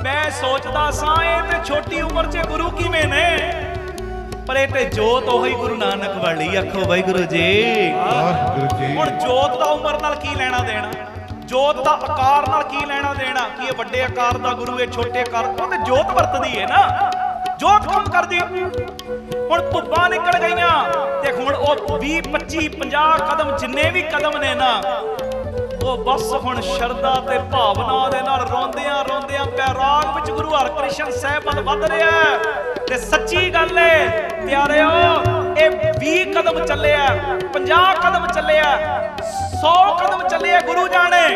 मैं सोचता सा ये छोटी उम्र च गुरु किवें ने, पर ये जोत ओही गुरु नानक वाली। आखो वाहिगुरू जी। हुण जोत दा उम्र नाल की लेना देना, जोत दा आकार नाल की लेना देना कि ये वड्डे आकार दा गुरु है छोटे आकार, वो ते जोत वरतदी है ना, जोत काम करदी। हुण भुब्बां निकल गईयां ते हुण ओ 20 25 50 कदम जिन्ने भी कदम ने ना, वो बस हुण शरदा ते भावना दे नाल रोंदियां रोंदियां बैराग विच गुरु हरकृष्ण साहिब वल वध रहा है। ते सच्ची गल है प्यारेओ, ये 20 कदम चले, 50 कदम चले, 100 कदम चले, गुरु जाने।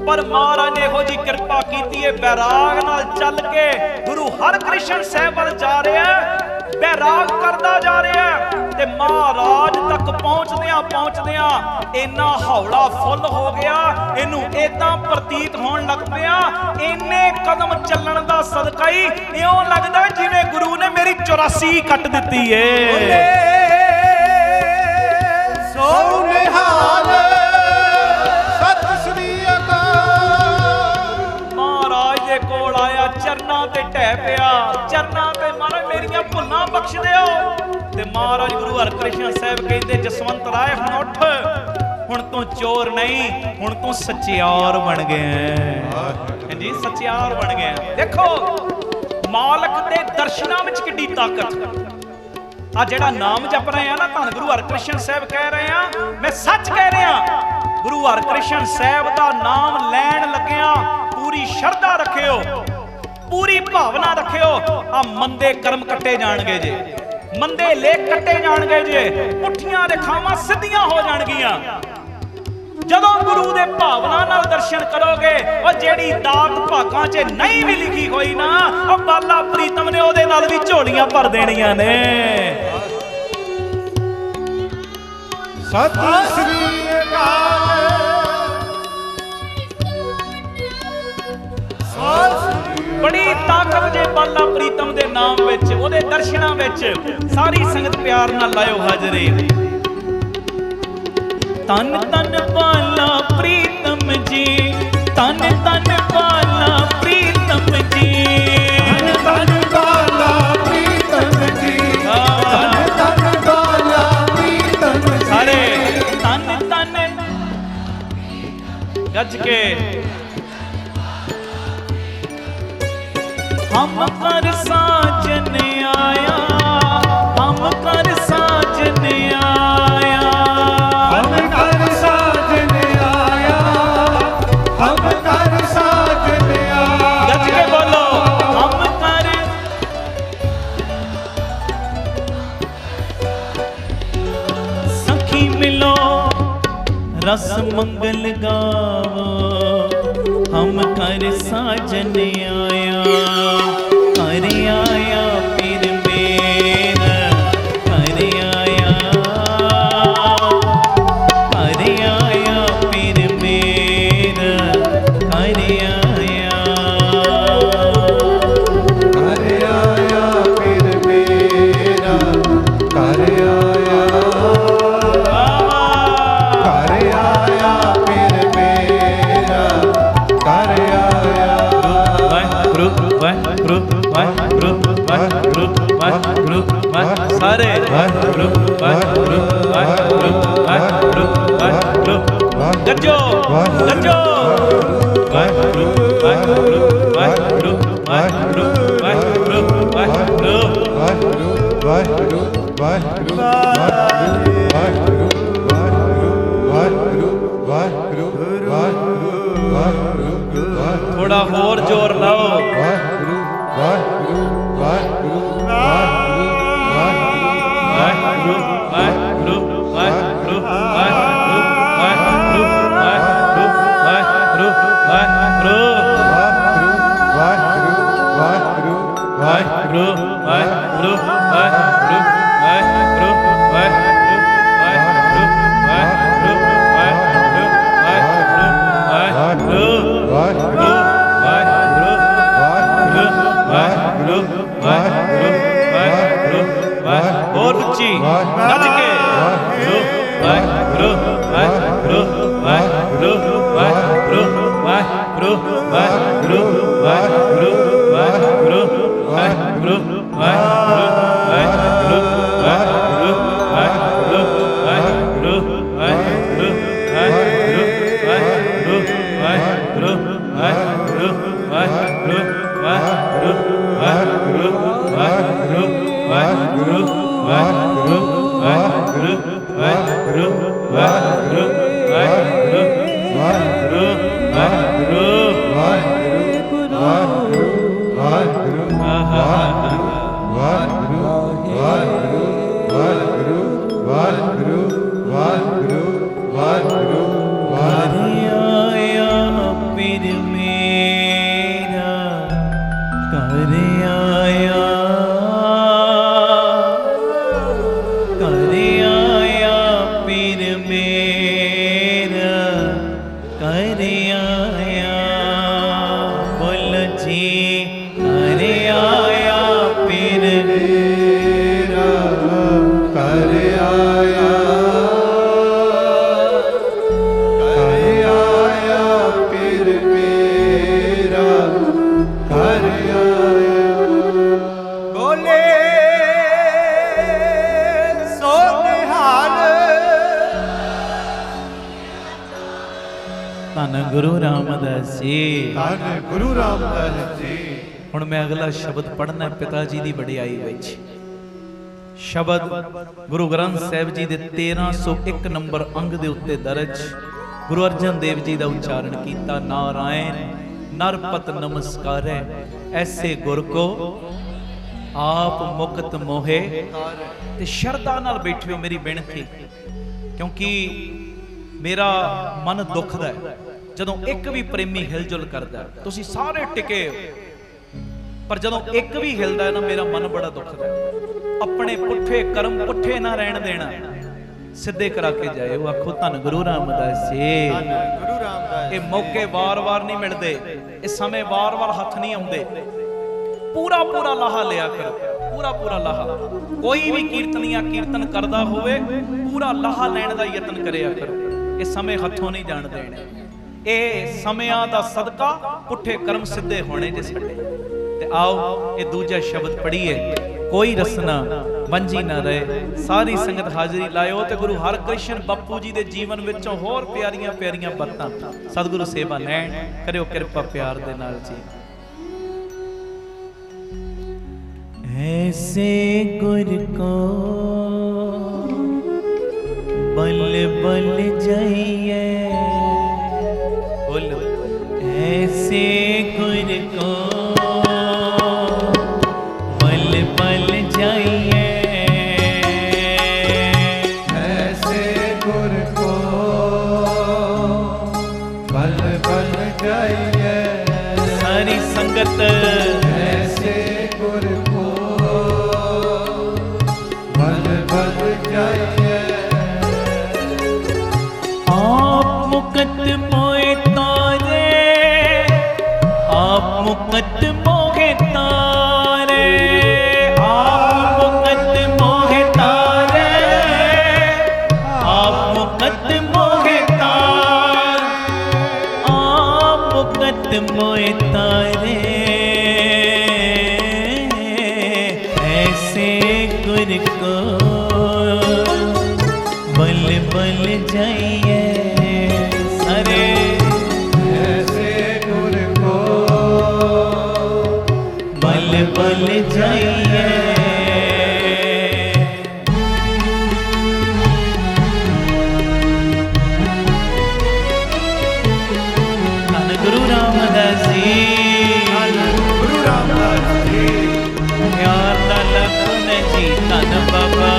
पर महाराज ने इहो जी कृपा कीती है, बैराग नाल चल के गुरु हरकृष्ण साहिब वल जा रहा है, बैराग करदा जा रहा है। ते महाराज तक पहुंचदियां इन्ना हौला फुल हो गया, इनू इदां प्रतीत होण लग पिया इन्ने कदम चलण दा सदका ही इउं लगदा जिवें गुरु ने मेरी 84 कट दित्ती है। सो निहाल सत श्री अकाल। महाराज दे कोल आया, चरना ते ढह पिया, चरना ते महाराज मेरियां भुल्लां बख्श दिओ। ते महाराज गुरु हरकृष्ण साहिब कहते जसवंत राय हुण उठ, हुण तू चोर नहीं, हुण तू सचियार बन गया जी, सचियार बन गया। देखो मालक दे दर्शनां विच किड्डी ताकत। आ जेड़ा नाम जप रहे हैं ना, धन गुरु हरकृष्ण साहिब कह रहे हैं, मैं सच कह रहा, गुरु हरकृष्ण साहिब दा नाम लैण लग्या पूरी श्रद्धा रखियो, पूरी भावना रखियो। आ मंदे कर्म कट्टे जाणगे जे, मंदे लेख कट्टे जाणगे जे, पुठियां रेखावां सिद्धियां हो जाणगियां जदों गुरु दे भावना नाल दर्शन करोगे। और जेड़ी दात भागां च नहीं भी लिखी होई ना, ओ बाला प्रीतम ने ओदे नाल भी झोलियां भर देणियां ने। सत श्री अकाल। बड़ी ताकत जे बाला प्रीतम दे नाम विच, ओदे दर्शनां विच। सारी संगत प्यार नाल लायो हाजरी। तन तन बाला प्रीतम जी, तन तन बाला प्रीतम जी, तन तन बाला प्रीतम जी, तन तन बाला प्रीतम जी। सारे तन तन गज के हम कर साजन आया, हम कर साजन आया, हम कर साजन आया, हम कर साजन आया। गज के बोलो हम कर। सखी मिलो रस मंगल गावो, हम कर साजन आया, कर आया फिर मेरा, कर आया, कर आया फिर मेरा, कर आया, कर आया फिर मेरा, कर आया, कर आया फिर मेरा, कर आया। सारे गज्जो गज्जो थोड़ा होर जोर लाओ। और उच्ची नच के ਵਾਹਿਗੁਰੂ ਵਾਹਿਗੁਰੂ ਵਾਹਿਗੁਰੂ ਵਾਹਿਗੁਰੂ ਵਾਹਿਗੁਰੂ ਵਾਹਿਗੁਰੂ ਵਾਹਿਗੁਰੂ ਵਾਹਿਗੁਰੂ ਵਾਹਿਗੁਰੂ ਵਾਹਿਗੁਰੂ ਵਾਹਿਗੁਰੂ ਵਾਹਿਗੁਰੂ गुरु रामदास जी, धन गुरु रामदास जी। हुण मैं अगला शब्द पढ़ना पिता जी की वडियाई विच। शब्द गुरु ग्रंथ साहिब जी के 1301 नंबर अंग के उत्ते दर्ज गुरु अर्जन देव जी का उच्चारण किया। नारायण नरपत नमस्कार ऐसे गुर को आप मुकत मोहे। ते शरदा नाल बैठियो मेरी बेनती, क्योंकि मेरा मन दुखदा है जदों एक भी प्रेमी हिलजुल करदा। तुसीं सारे टिके पर जदों एक भी हिलदा है ना, मेरा मन बड़ा दुखदा। अपने पुठे कर्म पुठे ना रहन देना, सिद्धे करा के जाए। वो आखो धन गुरु रामदास जी। ये मौके वार वार नहीं मिलते, इस समय वार वार हथ नहीं आउंदे। पूरा पूरा लाहा लिया करो, पूरा पूरा लाहा। कोई भी कीर्तनिया कीर्तन करदा होवे, पूरा लाहा लैण दा यतन करिया करो। इस समय हथों नहीं जान देने। ये समयां दा सदका पुठे कर्म सिद्धे होने जे साडे। ते आओ ये दूजा शब्द पढ़िए। कोई रसना वंजी ना रहे। सारी संगत हाजरी लाओ ते गुरु हरकृष्ण बापू जी दे जीवन विचों होर प्यारियां प्यारियां बातां सतगुरु सेवा लैण। करियो कृपा प्यार दे नाल जी। ऐसे गुर को बल बल जाइए। बोलो ऐसे गुर को बल बल जाइए। ऐसे गुर को बल बल जाइए। सारी संगत ऐसे गुर को बल बल जाइए। मुकत मोहे तारे, आप मुकत मोहे तारे, आप मुकत मोहे तारे, आप मुकत मोहे तारे, आप मुकत मोहे तारे। ऐसे गुर को बल बल जाइए। बल जाइए। धन गुरु रामदास जी, गुरु रामदास जी। प्यार दा लखन जी धन बाबा।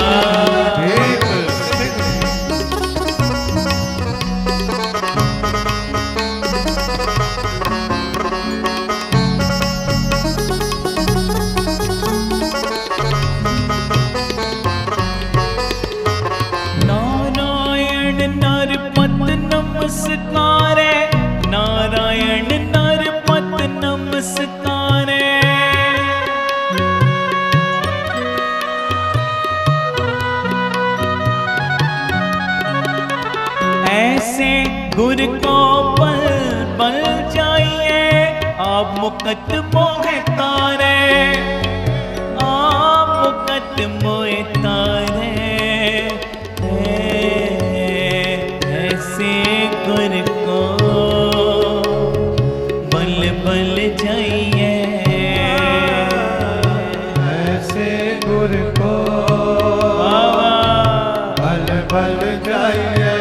नमस्कारे नारायण नरपत नमस्कारे। ऐसे गुर को बल बल जाइए। आप मुकत मोहे तारे, आप मुकत मोहे तारे। गुर को बल बल बल जाइए। ऐसे गुर को बल बल जाइए।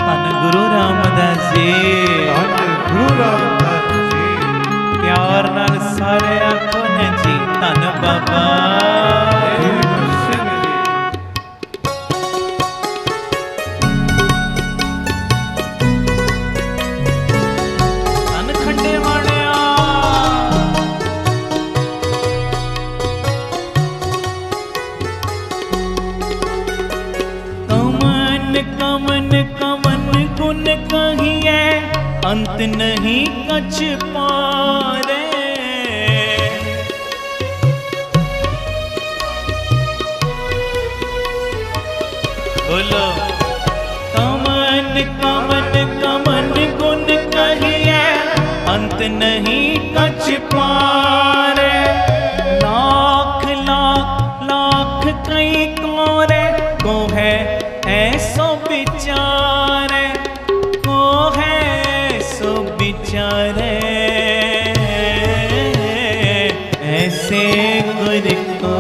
धन गुरु रामदास जी, धन गुरु रामदास जी। प्यार नाल सारे आखो ने जी धन बाबा। धन खंडे वाणिया, कमन कमन कमन गुण कहिए अंत नहीं कछ पारे। बोलो कमन कमन कमन गुण कहिए अंत नहीं कछ पारे। लाख लाख लाख कई कोरे को है ऐसो बिचारे, को है सो बिचारे। ऐसे गुर को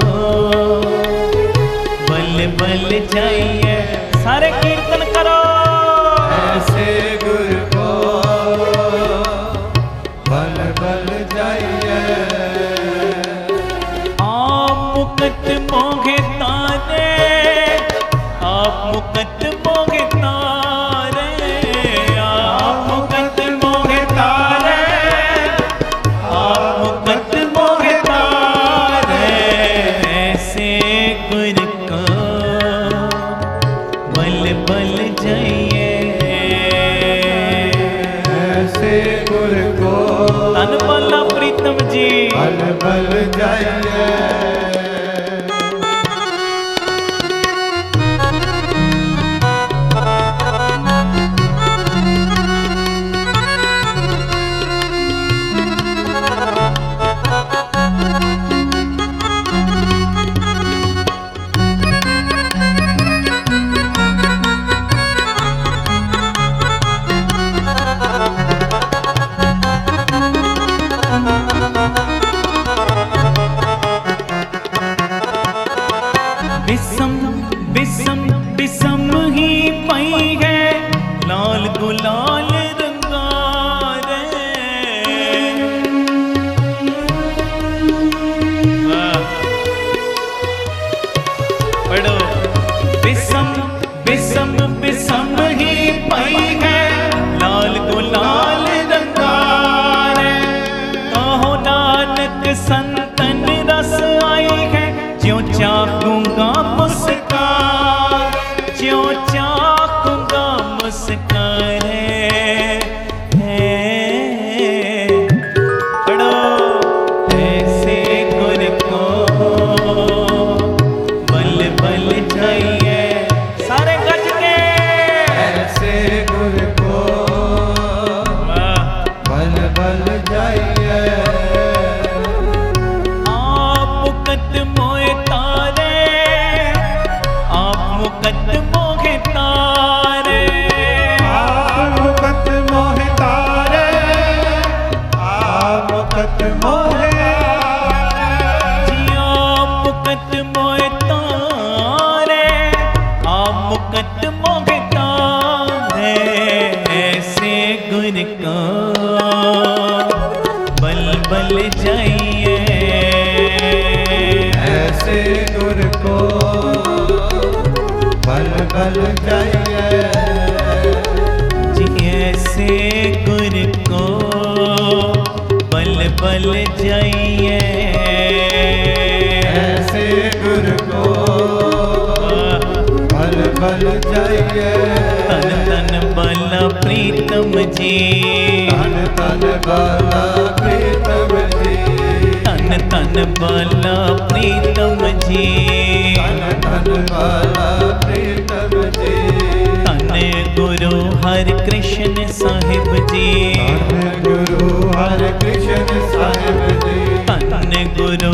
बल बल जाइए। सारे कीर्तन करो। ऐसे गुर को बल बल जाइए। आप मुकत मोहे तारे, आप मुकत मोहे तारे, आप मुकत मोहे तारे, आप मुकत मोहे तारे। ऐसे गुर को बल बल जाइए। ऐसे गुर को धन बाला प्रीतम जी, बल बल जाइए। बिसम बिसम बिसम ही पई है लाल गुलाल रंगारे। वाह, पढ़ो। बिसम बिसम बिसम ही पई है लाल गुलाल रंगारे। कहो नानक संतन रस आई है, ज्यों चाहूंगा मुस्कान, ज्यों चाहूंगा मुस्कान। पढ़ो ऐसे गुर को बल बल जाइए। सारे गज के ऐसे गुर को बल बल जाइए। आप मुकत मोए तारे, आप मुकत मोहे तारे। आप मुकत मोहे तारे, आप मुकत मोहे जी आप मुकत मोए तारे, आप मुकत मोहे तारे। ऐसे गुर को बल बल जाइए। ऐसे गुर को बल बल जाइए। जी ऐसे गुर को बल बल जाइए। ऐसे गुर को बल बल जाइए। तन तन बाला प्रीतम जी, तन तन बाला प्रीतम जी, तन तन बाला प्रीतम जी, तन तन बाला प्रीतम जी। तन गुरु हर कृष्ण साहिब जी, धन गुरु हर कृष्ण साहिब जी, तन गुरु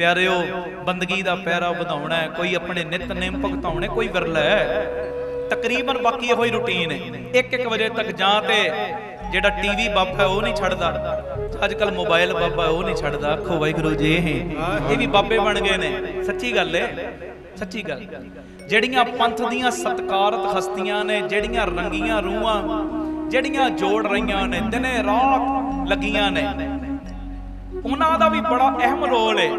ਪਿਆਰਿਓ ਬੰਦਗੀ ਦਾ ਪੈਰਾ ਵਧਾਉਣਾ ਹੈ, ਕੋਈ ਆਪਣੇ ਨਿਤਨੇਮ ਭੁਗਤਾਉਣੇ, ਕੋਈ ਵਿਰਲਾ ਹੈ। ਤਕਰੀਬਨ ਬਾਕੀ ਇਹੋ ਹੀ ਰੂਟੀਨ ਹੈ। 1-1 ਵਜੇ ਤੱਕ ਜਾਂ ਤੇ ਜਿਹੜਾ ਟੀਵੀ ਬਾਬਾ ਉਹ ਨਹੀਂ ਛੱਡਦਾ, ਅੱਜ ਕੱਲ ਮੋਬਾਈਲ ਬਾਬਾ ਉਹ ਨਹੀਂ ਛੱਡਦਾ। ਆਖੋ ਵਾਹਿਗੁਰੂ ਜੀ, ਇਹ ਵੀ ਬਾਬੇ ਬਣ ਗਏ ਨੇ। ਸੱਚੀ ਗੱਲ ਹੈ, ਸੱਚੀ ਗੱਲ। ਜਿਹੜੀਆਂ ਪੰਥ ਦੀਆਂ ਸਤਿਕਾਰਤ ਹਸਤੀਆਂ ਨੇ, ਜਿਹੜੀਆਂ ਰੰਗੀਆਂ ਰੂਹਾਂ, ਜਿਹੜੀਆਂ ਜੋੜ ਰਹੀਆਂ ਨੇ, ਦਿਨੇ ਰਾਤ ਲੱਗੀਆਂ ਨੇ, ਉਹਨਾਂ ਦਾ ਵੀ ਬੜਾ ਅਹਿਮ ਰੋਲ ਹੈ।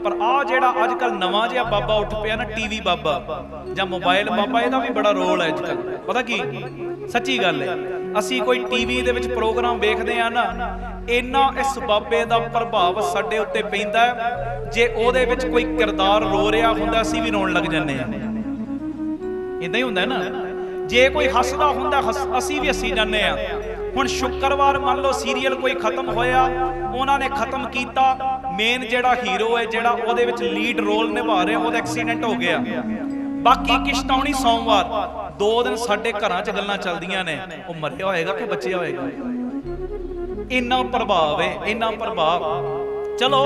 ਪਰ ਆ ਜਿਹੜਾ ਅੱਜ ਕੱਲ ਨਵਾਂ ਜਿਹਾ ਬਾਬਾ ਉੱਠ ਪਿਆ ਨਾ, ਟੀਵੀ ਬਾਬਾ ਜਾਂ ਮੋਬਾਈਲ ਬਾਬਾ, ਇਹਦਾ ਵੀ ਬੜਾ ਰੋਲ ਹੈ ਅੱਜ ਕੱਲ। ਪਤਾ ਕੀ, ਸੱਚੀ ਗੱਲ ਹੈ, ਅਸੀਂ ਕੋਈ ਟੀਵੀ ਦੇ ਵਿੱਚ ਪ੍ਰੋਗਰਾਮ ਵੇਖਦੇ ਆ ਨਾ, ਇੰਨਾ ਇਸ ਬਾਬੇ ਦਾ ਪ੍ਰਭਾਵ ਸਾਡੇ ਉੱਤੇ ਪੈਂਦਾ ਹੈ। ਜੇ ਉਹਦੇ ਵਿੱਚ ਕੋਈ ਕਿਰਦਾਰ ਰੋ ਰਿਹਾ ਹੁੰਦਾ, ਅਸੀਂ ਵੀ ਰੋਣ ਲੱਗ ਜਾਂਦੇ ਆ। ਇਦਾਂ ਹੀ ਹੁੰਦਾ ਨਾ, ਜੇ ਕੋਈ ਹੱਸਦਾ ਹੁੰਦਾ ਅਸੀਂ ਵੀ ਹੱਸੀ ਜਾਂਦੇ ਆ। ਹੁਣ ਸ਼ੁੱਕਰਵਾਰ ਮੰਨ ਲਓ ਸੀਰੀਅਲ ਕੋਈ ਖਤਮ ਹੋਇਆ, ਉਹਨਾਂ ਨੇ ਖਤਮ ਕੀਤਾ, ਮੇਨ ਜਿਹੜਾ ਹੀਰੋ ਹੈ, ਜਿਹੜਾ ਉਹਦੇ ਵਿੱਚ ਲੀਡ ਰੋਲ ਨਿਭਾ ਰਿਹਾ, ਉਹਦਾ ਐਕਸੀਡੈਂਟ ਹੋ ਗਿਆ। ਬਾਕੀ ਕਿਸ਼ਤ ਆਉਣੀ ਸੋਮਵਾਰ। 2 ਦਿਨ ਸਾਡੇ ਘਰਾਂ 'ਚ ਗੱਲਾਂ ਚੱਲਦੀਆਂ ਨੇ, ਉਹ ਮਰਿਆ ਹੋਏਗਾ ਕਿ ਬਚਿਆ ਹੋਏਗਾ। ਇੰਨਾ ਪ੍ਰਭਾਵ ਹੈ, ਇੰਨਾ ਪ੍ਰਭਾਵ। ਚਲੋ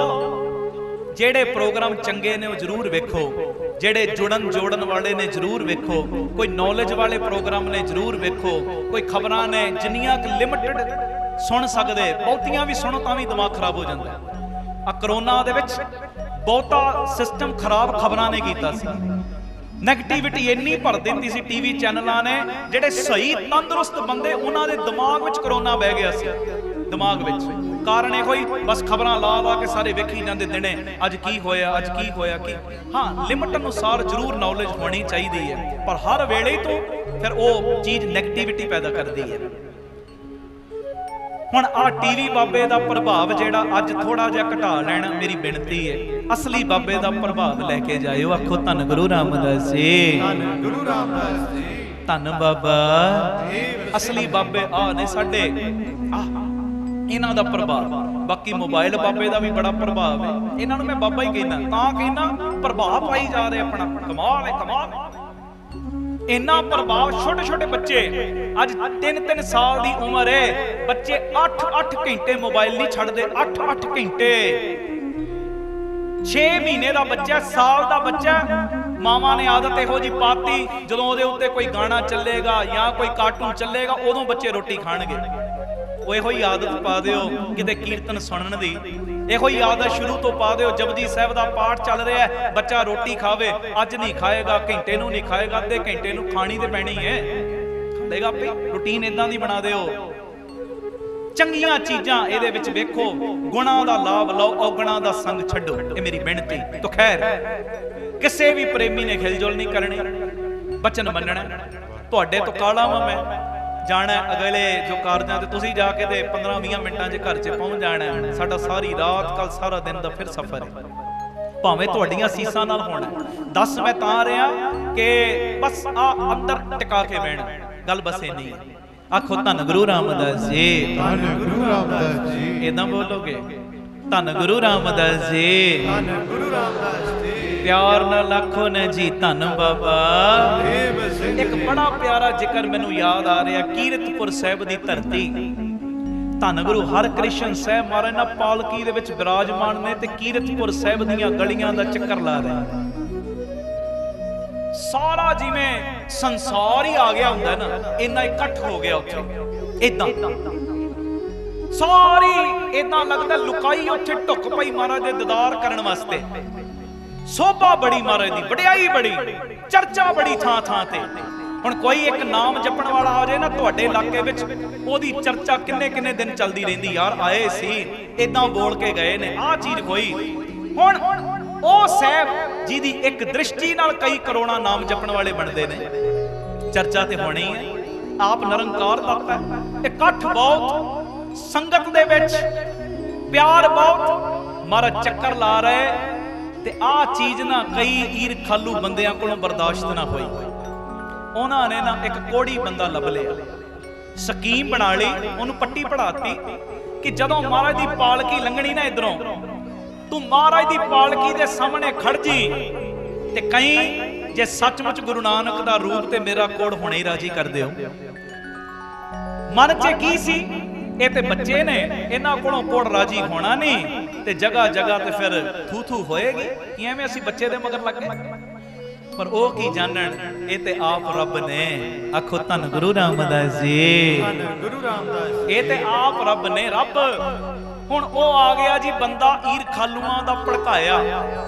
ਜਿਹੜੇ ਪ੍ਰੋਗਰਾਮ ਚੰਗੇ ਨੇ ਉਹ ਜ਼ਰੂਰ ਵੇਖੋ, ਜਿਹੜੇ ਜੋੜਨ ਵਾਲੇ ਨੇ ਜ਼ਰੂਰ ਵੇਖੋ, ਕੋਈ ਨੌਲੇਜ ਵਾਲੇ ਪ੍ਰੋਗਰਾਮ ਨੇ ਜ਼ਰੂਰ ਵੇਖੋ, ਕੋਈ ਖਬਰਾਂ ਨੇ ਜਿੰਨੀਆਂ ਕਿ ਲਿਮਿਟਡ ਸੁਣ ਸਕਦੇ, ਬਹੁਤੀਆਂ ਵੀ ਸੁਣੋ ਤਾਂ ਵੀ ਦਿਮਾਗ ਖਰਾਬ ਹੋ ਜਾਂਦਾ। ਆ ਕਰੋਨਾ ਦੇ ਵਿੱਚ ਬਹੁਤਾ ਸਿਸਟਮ ਖਰਾਬ ਖਬਰਾਂ ਨੇ ਕੀਤਾ ਸੀ। ਨੈਗੇਟਿਵਿਟੀ ਇੰਨੀ ਭਰ ਦਿੱਤੀ ਸੀ ਟੀਵੀ ਚੈਨਲਾਂ ਨੇ, ਜਿਹੜੇ ਸਹੀ ਤੰਦਰੁਸਤ ਬੰਦੇ, ਉਹਨਾਂ ਦੇ ਦਿਮਾਗ ਵਿੱਚ ਕਰੋਨਾ ਬਹਿ ਗਿਆ ਸੀ, ਦਿਮਾਗ ਵਿੱਚ। ਕਾਰਨ ਇਹੋ ਹੀ, ਬਸ ਖਬਰਾਂ ਲਾ ਕੇ ਸਾਰੇ ਵੇਖੀ ਜਾਂਦੇ ਦਿਨੇ, ਅੱਜ ਕੀ ਹੋਇਆ, ਅੱਜ ਕੀ ਹੋਇਆ। ਕੀ ਹਾਂ, ਲਿਮਟ ਅਨੁਸਾਰ ਜ਼ਰੂਰ ਨੌਲੇਜ ਹੋਣੀ ਚਾਹੀਦੀ ਹੈ, ਪਰ ਹਰ ਵੇਲੇ ਤੋਂ ਫਿਰ ਉਹ ਚੀਜ਼ ਨੈਗੇਟਿਵਿਟੀ ਪੈਦਾ ਕਰਦੀ ਹੈ। ਹੁਣ ਆ ਟੀਵੀ ਬਾਬੇ ਦਾ ਪ੍ਰਭਾਵ ਜਿਹੜਾ ਅੱਜ ਥੋੜਾ ਜਿਹਾ ਘਟਾ ਲੈਣਾ ਮੇਰੀ ਬੇਨਤੀ ਹੈ। ਅਸਲੀ ਬਾਬੇ ਦਾ ਪ੍ਰਭਾਵ ਲੈ ਕੇ ਜਾਇਓ। ਆਖੋ ਧੰਨ ਗੁਰੂ ਰਾਮਦਾਸ ਜੀ, ਧੰਨ ਗੁਰੂ ਰਾਮਦਾਸ ਜੀ, ਧੰਨ ਬਾਬਾ। ਅਸਲੀ ਬਾਬੇ ਆ ਨੇ ਸਾਡੇ, ਇਹਨਾਂ ਦਾ ਪ੍ਰਭਾਵ। ਬਾਕੀ ਮੋਬਾਈਲ ਬਾਬੇ ਦਾ ਵੀ ਬੜਾ ਪ੍ਰਭਾਵ ਹੈ। ਇਹਨਾਂ ਨੂੰ ਮੈਂ ਬਾਬਾ ਹੀ ਕਹਿੰਦਾ, ਤਾਂ ਕਹਿੰਦਾ ਪ੍ਰਭਾਵ ਪਾਈ ਜਾ ਰਹੇ ਆਪਣਾ। ਕਮਾਲ ਹੈ, ਕਮਾਲ। ਇੰਨਾ ਪ੍ਰਭਾਵ। ਛੋਟੇ ਛੋਟੇ ਬੱਚੇ, ਅੱਜ 3-3 ਸਾਲ ਦੀ ਉਮਰ ਹੈ, ਬੱਚੇ 8-8 ਘੰਟੇ ਮੋਬਾਈਲ ਨਹੀਂ ਛੱਡਦੇ। 8-8 ਘੰਟੇ। 6 ਮਹੀਨੇ ਦਾ ਬੱਚਾ, ਸਾਲ ਦਾ ਬੱਚਾ, ਮਾਵਾਂ ਨੇ ਆਦਤ ਇਹੋ ਜੀ ਪਾਤੀ, ਜਦੋਂ ਉਹਦੇ ਉੱਤੇ ਕੋਈ ਗਾਣਾ ਚੱਲੇਗਾ ਜਾਂ ਕੋਈ ਕਾਰਟੂਨ ਚੱਲੇਗਾ, ਉਦੋਂ ਬੱਚੇ ਰੋਟੀ ਖਾਣਗੇ। ਉਹ ਇਹੋ ਹੀ ਆਦਤ ਪਾ ਦਿਓ ਕਿਤੇ ਕੀਰਤਨ ਸੁਣਨ ਦੀ, ਇਹੋ ਹੀ ਆਦਤ ਸ਼ੁਰੂ ਤੋਂ ਪਾ ਦਿਓ। ਜਪਜੀ ਸਾਹਿਬ ਦਾ ਪਾਠ ਚੱਲ ਰਿਹਾ, ਬੱਚਾ ਰੋਟੀ ਖਾਵੇ, ਅੱਜ ਨਹੀਂ ਖਾਏਗਾ, ਘੰਟੇ ਨੂੰ ਨਹੀਂ ਖਾਏਗਾ, ਅੱਧੇ ਘੰਟੇ ਨੂੰ ਖਾਣੀ ਤੇ ਪੈਣੀ ਹੈ, ਖਾਏਗਾ ਆਪੇ। ਰੂਟੀਨ ਇਦਾਂ ਦੀ ਬਣਾ ਦਿਓ। ਚੰਗੀਆਂ ਚੀਜ਼ਾਂ ਇਹਦੇ ਵਿੱਚ ਵੇਖੋ, ਗੁਣਾਂ ਦਾ ਲਾਭ ਲਓ, ਔਗੁਣਾਂ ਦਾ ਸੰਗ ਛੱਡੋ। ਇਹ ਮੇਰੀ ਬੇਨਤੀ। ਤੋ ਖੈਰ, ਕਿਸੇ ਵੀ ਪ੍ਰੇਮੀ ਨੇ ਖਿਲਜੁਲ ਨਹੀਂ ਕਰਨੀ, ਬਚਨ ਮੰਨਣਾ। ਤੁਹਾਡੇ ਤੋਂ ਕਾਲਾ ਵਾਂ ਮੈਂ, ਜਾਣਾ ਅਗਲੇ ਜੋ ਕਾਰਜਾਂ ਤੇ ਤੁਸੀਂ ਜਾ ਕੇ ਤੇ 15-20 ਮਿੰਟਾਂ 'ਚ ਘਰ 'ਚ ਪਹੁੰਚ ਜਾਣਾ। ਸਾਡਾ ਸਾਰੀ ਰਾਤ, ਕੱਲ ਸਾਰਾ ਦਿਨ ਦਾ ਫਿਰ ਸਫ਼ਰ ਹੈ, ਭਾਵੇਂ ਤੁਹਾਡੀਆਂ ਸੀਸਾਂ ਨਾਲ ਹੋਣਾ। ਦੱਸ ਮੈਂ ਤਾਂ ਰਿਹਾ ਕਿ ਬਸ ਆ ਅੰਦਰ ਟਿਕਾ ਕੇ ਬਹਿਣਾ, ਗੱਲ ਬਸ ਇੰਨੀ ਹੈ। ਆਖੋ ਧੰਨ ਗੁਰੂ ਰਾਮਦਾਸ ਜੀ, ਧੰਨ ਗੁਰੂ ਰਾਮਦਾਸ ਜੀ। ਇਦਾਂ ਬੋਲੋਗੇ, ਧੰਨ ਗੁਰੂ ਰਾਮਦਾਸ ਜੀ, ਧੰਨ ਗੁਰੂ ਰਾਮਦਾਸ ਜੀ। ਪਿਆਰ ਨਾਲ ਆਖੋ ਨਾ ਜੀ, ਧੰਨ ਬਾਬਾ। ਇੱਕ ਬੜਾ ਪਿਆਰਾ ਜ਼ਿਕਰ ਮੈਨੂੰ ਯਾਦ ਆ ਰਿਹਾ, ਕੀਰਤਪੁਰ ਸਾਹਿਬ ਦੀ ਧਰਤੀ। ਧੰਨ ਗੁਰੂ ਹਰਕ੍ਰਿਸ਼ਨ ਸਾਹਿਬ ਮਹਾਰਾਜ ਨਾ ਪਾਲਕੀ ਦੇ ਵਿੱਚ ਬਿਰਾਜਮਾਨ ਨੇ ਤੇ ਕੀਰਤਪੁਰ ਸਾਹਿਬ ਦੀਆਂ ਗਲੀਆਂ ਦਾ ਚੱਕਰ ਲਾ ਰਹੇ। ਸਾਰਾ ਜਿਵੇਂ ਸੰਸਾਰ ਹੀ ਆ ਗਿਆ ਹੁੰਦਾ ਨਾ, ਇੰਨਾ ਇਕੱਠ ਹੋ ਗਿਆ ਉੱਥੇ। ਇਦਾਂ ਸਾਰੀ ਇਦਾਂ ਲੱਗਦਾ ਲੁਕਾਈ ਉੱਥੇ ਢੁੱਕ ਪਈ ਮਹਾਰਾਜ ਦੇ ਦੀਦਾਰ ਕਰਨ ਵਾਸਤੇ। ਸੋਭਾ ਬੜੀ ਮਹਾਰਾਜ ਦੀ, ਵਡਿਆਈ ਬੜੀ, ਚਰਚਾ ਬੜੀ ਥਾਂ ਥਾਂ ਤੇ। ਹੁਣ ਕੋਈ ਇੱਕ ਨਾਮ ਜਪਣ ਵਾਲਾ ਆ ਜਾਏ ਨਾ ਤੁਹਾਡੇ ਇਲਾਕੇ ਵਿੱਚ, ਉਹਦੀ ਚਰਚਾ ਕਿੰਨੇ ਦਿਨ ਚੱਲਦੀ ਰਹਿੰਦੀ। ਯਾਰ ਆਏ ਸੀ, ਇਦਾਂ ਬੋਲ ਕੇ ਗਏ ਨੇ, ਆਹ ਚੀਜ਼ ਹੋਈ। ਹੁਣ ਉਹ ਸਾਹਿਬ ਜੀ ਦੀ ਇੱਕ ਦ੍ਰਿਸ਼ਟੀ ਨਾਲ ਕਈ ਕਰੋੜਾਂ ਨਾਮ ਜਪਣ ਵਾਲੇ ਬਣਦੇ ਨੇ। ਚਰਚਾ ਤੇ ਹੋਣੀ ਹੈ। ਆਪ ਨਿਰੰਕਾਰ ਤੱਤ ਹੈ। ਇਕੱਠ ਬਹੁਤ, ਸੰਗਤ ਦੇ ਵਿੱਚ ਪਿਆਰ ਬਹੁਤ, ਮਹਾਰਾਜ ਚੱਕਰ ਲਾ ਰਹੇ। ਤੇ ਆਹ ਚੀਜ਼ ਨਾ ਕਈ ਈਰ ਖਾਲੂ ਬੰਦਿਆਂ ਕੋਲੋਂ ਬਰਦਾਸ਼ਤ ਨਾ ਹੋਈ। ਉਹਨਾਂ ਨੇ ਨਾ ਇੱਕ ਕੋੜੀ ਬੰਦਾ ਲੱਭ ਲਿਆ, ਸਕੀਮ ਬਣਾ ਲਈ, ਉਹਨੂੰ ਪੱਟੀ ਪੜਾਤੀ ਕਿ ਜਦੋਂ ਮਹਾਰਾਜ ਦੀ ਪਾਲਕੀ ਲੰਘਣੀ ਨਾ ਇਧਰੋਂ, ਤੂੰ ਮਹਾਰਾਜ ਦੀ ਪਾਲਕੀ ਦੇ ਸਾਹਮਣੇ ਖੜ ਜੀ ਤੇ ਕਹੀਂ ਜੇ ਸੱਚਮੁੱਚ ਗੁਰੂ ਨਾਨਕ ਦਾ ਰੂਪ ਤੇ ਮੇਰਾ ਕੋੜ ਹੁਣੇ ਹੀ ਰਾਜੀ ਕਰ ਦਿਓ। ਮਨ 'ਚ ਕੀ ਸੀ? ਇਹ ਤੇ ਬੱਚੇ ਨੇ, ਇਹਨਾਂ ਕੋਲੋਂ ਕੋੜ ਰਾਜੀ ਹੋਣਾ ਨਹੀਂ। ਤੇ ਜਗ੍ਹਾ ਜਗ੍ਹਾ ਤੇ ਫਿਰ ਥੂ ਥੂ ਹੋਏਗੀ ਕਿ ਐਵੇਂ ਅਸੀਂ ਬੱਚੇ ਦੇ ਮਗਰ ਲੱਗ ਗਏ। ਪਰ ਉਹ ਕੀ ਜਾਣਨ, ਇਹ ਤੇ ਆਪ ਰੱਬ ਨੇ। ਆਖੋ ਧੰਨ ਗੁਰੂ ਰਾਮਦਾਸ ਜੀ, ਧੰਨ ਗੁਰੂ ਰਾਮਦਾਸ। ਇਹ ਤੇ ਆਪ ਰੱਬ ਨੇ। ਰੱਬ ਹੁਣ ਉਹ ਆ ਗਿਆ ਜੀ ਬੰਦਾ ਈਰ ਖਾਲੂਆਂ ਦਾ ਭੜਕਾਇਆ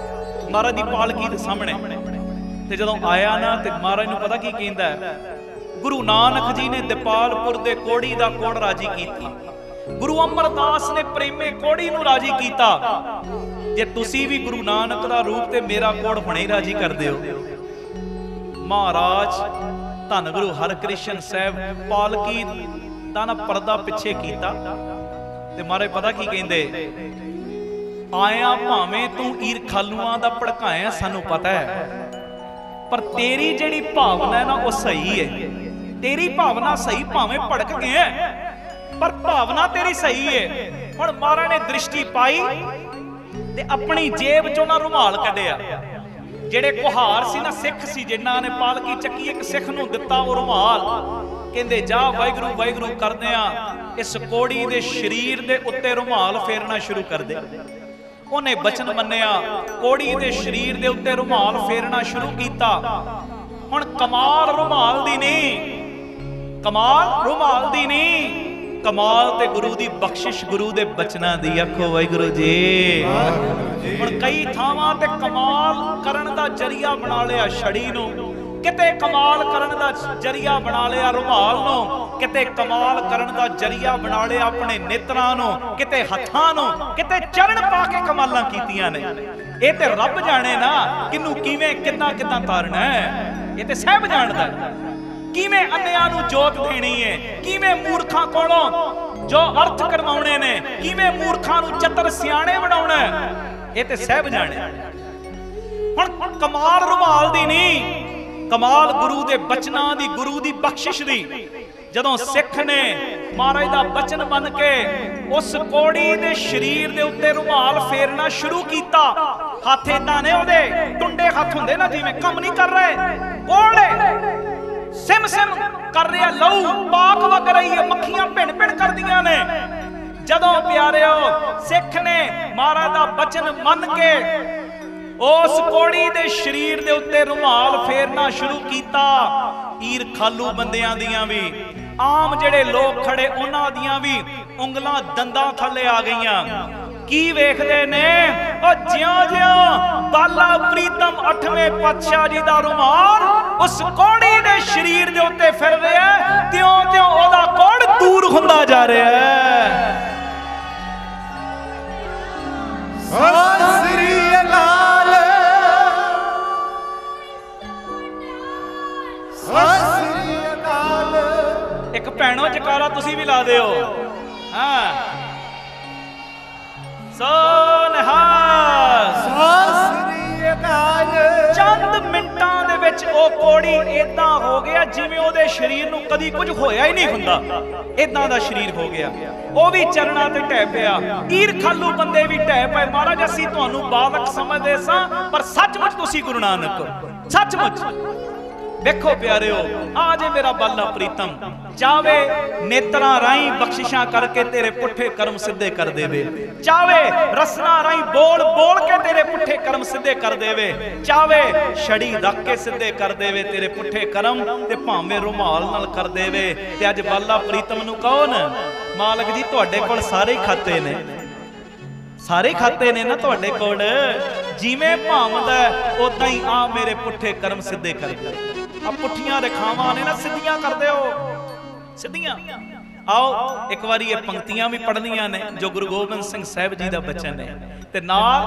ਮਹਾਰਾਜ ਦੀ ਪਾਲਕੀ ਦੇ ਸਾਹਮਣੇ। ਤੇ ਜਦੋਂ ਆਇਆ ਨਾ ਤੇ ਮਹਾਰਾਜ ਨੂੰ ਪਤਾ ਕੀ ਕਹਿੰਦਾ, ਗੁਰੂ ਨਾਨਕ ਜੀ ਨੇ ਦਿਪਾਲਪੁਰ ਦੇ ਕੋੜੀ ਦਾ ਕੋੜ ਰਾਜੀ ਕੀਤਾ, ਗੁਰੂ ਅਮਰਦਾਸ ਨੇ ਪ੍ਰੇਮੇ ਕੋੜੀ ਨੂੰ ਰਾਜੀ ਕੀਤਾ। ਜੇ ਤੁਸੀਂ ਵੀ ਗੁਰੂ ਨਾਨਕ ਦਾ ਰੂਪ ਤੇ ਮੇਰਾ ਕੋੜ ਹੁਣੇ ਰਾਜੀ ਕਰਦੇ ਹੋ। ਮਹਾਰਾਜ ਧੰਨ ਗੁਰੂ ਹਰਕ੍ਰਿਸ਼ਨ ਸਾਹਿਬ ਪਾਲਕੀ ਦਾ ਨਾ ਪਰਦਾ ਪਿੱਛੇ ਕੀਤਾ ਤੇ ਮਹਾਰਾਜ ਪਤਾ ਕੀ ਕਹਿੰਦੇ, ਆਇਆ ਭਾਵੇਂ ਤੂੰ ਈਰ ਖਾਲੂਆਂ ਦਾ ਭੜਕਾਇਆ ਸਾਨੂੰ ਪਤਾ ਹੈ, ਪਰ ਤੇਰੀ ਜਿਹੜੀ ਭਾਵਨਾ ਹੈ ਨਾ ਉਹ ਸਹੀ ਹੈ। ਤੇਰੀ ਭਾਵਨਾ ਸਹੀ, ਭਾਵੇਂ ਭੜਕ ਗਿਆ ਪਰ ਭਾਵਨਾ ਤੇਰੀ ਸਹੀ ਹੈ। ਹੁਣ ਮਹਾਰਾਜ ਨੇ ਦ੍ਰਿਸ਼ਟੀ ਪਾਈ ਤੇ ਆਪਣੀ ਜੇਬ ਚੋਂ ਨਾ ਰੁਮਾਲ ਕੱਢਿਆ। ਜਿਹੜੇ ਕੁਹਾਰ ਸੀ ਨਾ, ਸਿੱਖ ਸੀ ਜਿਨ੍ਹਾਂ ਨੇ ਪਾਲਕੀ ਚੱਕੀ, ਇੱਕ ਸਿੱਖ ਨੂੰ ਦਿੱਤਾ ਉਹ ਰੁਮਾਲ। ਕਹਿੰਦੇ ਜਾ ਵਾਹਿਗੁਰੂ ਵਾਹਿਗੁਰੂ ਕਰਦੇ ਆ, ਇਸ ਕੋੜੀ ਦੇ ਸਰੀਰ ਦੇ ਉੱਤੇ ਰੁਮਾਲ ਫੇਰਨਾ ਸ਼ੁਰੂ ਕਰ ਦੇ। ਉਹਨੇ ਬਚਨ ਮੰਨਿਆ, ਕੋੜੀ ਦੇ ਸਰੀਰ ਦੇ ਉੱਤੇ ਰੁਮਾਲ ਫੇਰਨਾ ਸ਼ੁਰੂ ਕੀਤਾ। ਹੁਣ ਕਮਾਲ ਰੁਮਾਲ ਦੀ ਨਹੀਂ, ਕਮਾਲ ਰੁਮਾਲ ਦੀ ਨਹੀਂ, ਕਮਾਲ ਤੇ ਗੁਰੂ ਦੀ ਬਖਸ਼ਿਸ਼, ਗੁਰੂ ਦੇ ਬਚਨਾਂ ਦੀ। ਆਖੋ ਵਾਹਿਗੁਰੂ ਜੀ। ਹੁਣ ਕਈ ਥਾਵਾਂ ਤੇ ਕਮਾਲ ਕਰਨ ਦਾ ਜਰੀਆ ਬਣਾ ਲਿਆ ਛੜੀ ਨੂੰ, ਕਿਤੇ ਕਮਾਲ ਕਰਨ ਦਾ ਜਰੀਆ ਬਣਾ ਲਿਆ ਰੁਮਾਲ ਨੂੰ, ਕਿਤੇ ਕਮਾਲ ਕਰਨ ਦਾ ਜਰੀਆ ਬਣਾ ਲਿਆ ਆਪਣੇ ਨੇਤਰਾਂ ਨੂੰ, ਕਿਤੇ ਹੱਥਾਂ ਨੂੰ, ਕਿਤੇ ਚਰਨ ਪਾ ਕੇ ਕਮਾਲਾਂ ਕੀਤੀਆਂ ਨੇ। ਇਹ ਤੇ ਰੱਬ ਜਾਣੇ ਨਾ ਕਿਨੂੰ ਕਿਵੇਂ ਕਿੰਨਾ ਕਿੱਦਾਂ ਤਾਰਨਾ ਹੈ। ਇਹ ਤੇ ਸਹਿਬ ਜਾਣਦਾ ਕਿਵੇਂ ਅੰਨਿਆਂ ਨੂੰ ਜੋਤ ਦੇਣੀ ਹੈ, ਕਿਵੇਂ ਮੂਰਖਾਂ ਕੋਲੋਂ ਜੋ ਅਰਥ ਕਰਵਾਉਣੇ ਨੇ, ਕਿਵੇਂ ਮੂਰਖਾਂ ਨੂੰ ਚਤਰ ਸਿਆਣੇ ਬਣਾਉਣਾ। ਇਹ ਤੇ ਸਹਿਬ ਜਾਣੇ। ਹੁਣ ਕਮਾਲ ਰੁਮਾਲ ਦੀ ਨਹੀਂ, ਕਮਾਲ ਗੁਰੂ ਦੇ ਬਚਨਾਂ ਦੀ, ਗੁਰੂ ਦੀ ਬਖਸ਼ਿਸ਼ ਦੀ। ਜਦੋਂ ਸਿੱਖ ਨੇ ਮਹਾਰਾਜ ਦਾ ਬਚਨ ਮੰਨ ਕੇ ਉਸ ਕੋੜੀ ਦੇ ਸਰੀਰ ਦੇ ਉੱਤੇ ਰੁਮਾਲ ਫੇਰਨਾ ਸ਼ੁਰੂ ਕੀਤਾ, ਹੱਥ ਏਦਾਂ ਨੇ ਉਹਦੇ ਟੁੰਡੇ ਹੱਥ ਹੁੰਦੇ ਨਾ, ਜਿਵੇਂ ਕੰਮ ਨਹੀਂ ਕਰ ਰਹੇ, ਕੋਲੇ ਸਿਮ ਸਿਮ ਕਰ ਰਿਹਾ, ਲਹੂ ਪਾਕ ਵਗ ਰਹੀ ਹੈ, ਮੱਖੀਆਂ ਭਿਣ ਭਿਣ ਕਰਦੀਆਂ ਨੇ। ਜਦੋਂ ਪਿਆਰਿਓ ਸਿੱਖ ਨੇ ਮਹਾਰਾਜ ਦਾ ਬਚਨ ਮੰਨ ਕੇ ਉਸ ਕੋੜੀ ਦੇ ਸਰੀਰ ਦੇ ਉੱਤੇ ਰੁਮਾਲ ਫੇਰਨਾ ਸ਼ੁਰੂ ਕੀਤਾ, ਈਰ ਖਾਲੂ ਬੰਦਿਆਂ ਦੀਆਂ ਵੀ, ਆਮ ਜਿਹੜੇ ਲੋਕ ਖੜੇ ਉਹਨਾਂ ਦੀਆਂ ਵੀ ਉਂਗਲਾਂ ਦੰਦਾਂ ਥੱਲੇ ਆ ਗਈਆਂ। ਕੀ ਵੇਖਦੇ ਨੇ, ਉਹ ਜਿਉਂ-ਜਿਉਂ ਬਾਲਾ ਪ੍ਰੀਤਮ 8ਵੇਂ ਪਾਤਸ਼ਾਹ ਜੀ ਦਾ ਰੁਮਾਲ ਉਸ ਕੋੜੀ ਦੇ ਸਰੀਰ ਦੇ ਉੱਤੇ ਫਿਰ ਰਿਹਾ, ਤਿਉਂ-ਤਿਉਂ ਉਹਦਾ ਕੋੜ ਦੂਰ ਹੁੰਦਾ ਜਾ ਰਿਹਾ ਹੈ। ਸਤਿ ਸ੍ਰੀ ਅਕਾਲ, ਸਤਿ ਸ੍ਰੀ ਅਕਾਲ। ਇੱਕ ਭੈਣੋ ਜਕਾਰਾ ਤੁਸੀਂ ਵੀ ਲਾ ਦਿਓ। ਹਾਂ ਸੋਨਹਾਰ ਸਤਿ ਸ੍ਰੀ ਅਕਾਲ। ਚੰਦ ਮਿੰਟਾਂ ਦੇ ਵਿੱਚ ਉਹ ਕੋੜੀ ਏਦਾਂ ਹੋ ਗਿਆ ਜਿਵੇਂ ਉਹਦੇ ਸਰੀਰ ਨੂੰ ਕਦੀ ਕੁਝ ਹੋਇਆ ਹੀ ਨਹੀਂ ਹੁੰਦਾ, ਏਦਾਂ ਦਾ ਸਰੀਰ ਹੋ ਗਿਆ। ਉਹ ਵੀ ਚਰਨਾਂ ਤੇ ਢਹਿ ਪਿਆ, ਈਰ ਖਾਲੂ ਬੰਦੇ ਵੀ ਢਹਿ ਪਏ। ਮਹਾਰਾਜ ਅਸੀਂ ਤੁਹਾਨੂੰ ਬਾਲਕ ਸਮਝਦੇ ਸਾਂ, ਪਰ ਸੱਚਮੁੱਚ ਤੁਸੀਂ ਗੁਰੂ ਨਾਨਕ ਹੋ, ਸੱਚਮੁੱਚ। ਵੇਖੋ ਪਿਆਰਿਓ, ਆ ਜੇ ਮੇਰਾ ਬਾਲਾ ਪ੍ਰੀਤਮ ਚਾਵੇ ਨੇਤਰਾਂ ਰਾਹੀਂ ਬਖਸ਼ਿਸ਼ਾਂ ਕਰਕੇ ਤੇਰੇ ਪੁੱਠੇ ਕਰਮ ਸਿੱਧੇ ਕਰ ਦੇਵੇ, ਚਾਵੇ ਰਸਨਾ ਰਾਹੀਂ ਬੋਲ ਬੋਲ ਕੇ ਤੇਰੇ ਪੁੱਠੇ ਕਰਮ ਸਿੱਧੇ ਕਰ ਦੇਵੇ, ਚਾਵੇ ਛੜੀ ਰੱਖ ਕੇ ਸਿੱਧੇ ਕਰ ਦੇਵੇ ਤੇਰੇ ਪੁੱਠੇ ਕਰਮ, ਤੇ ਭਾਵੇਂ ਰੁਮਾਲ ਨਾਲ ਕਰ ਦੇਵੇ। ਤੇ ਅੱਜ ਬਾਲਾ ਪ੍ਰੀਤਮ ਨੂੰ ਕਹੋ ਨਾ, ਮਾਲਕ ਜੀ ਤੁਹਾਡੇ ਕੋਲ ਸਾਰੇ ਖਾਤੇ ਨੇ, ਸਾਰੇ ਖਾਤੇ ਨੇ ਨਾ ਤੁਹਾਡੇ ਕੋਲ, ਜਿਵੇਂ ਭਾਵਦਾ ਉਦਾਂ ਹੀ ਆ ਮੇਰੇ ਪੁੱਠੇ ਕਰਮ ਸਿੱਧੇ ਕਰ ਦੇ। ਆ ਪੁੱਠੀਆਂ ਰੇਖਾਵਾਂ ਨੇ ਨਾ ਸਿੱਧੀਆਂ ਕਰ ਦਿਓ, ਸਿੱਧੀਆਂ। ਆਓ ਇੱਕ ਵਾਰੀ ਇਹ ਪੰਕਤੀਆਂ ਵੀ ਪੜ੍ਹਨੀਆਂ ਨੇ ਜੋ ਗੁਰੂ ਗੋਬਿੰਦ ਸਿੰਘ ਸਾਹਿਬ ਜੀ ਦਾ ਬਚਨ ਹੈ, ਤੇ ਨਾਲ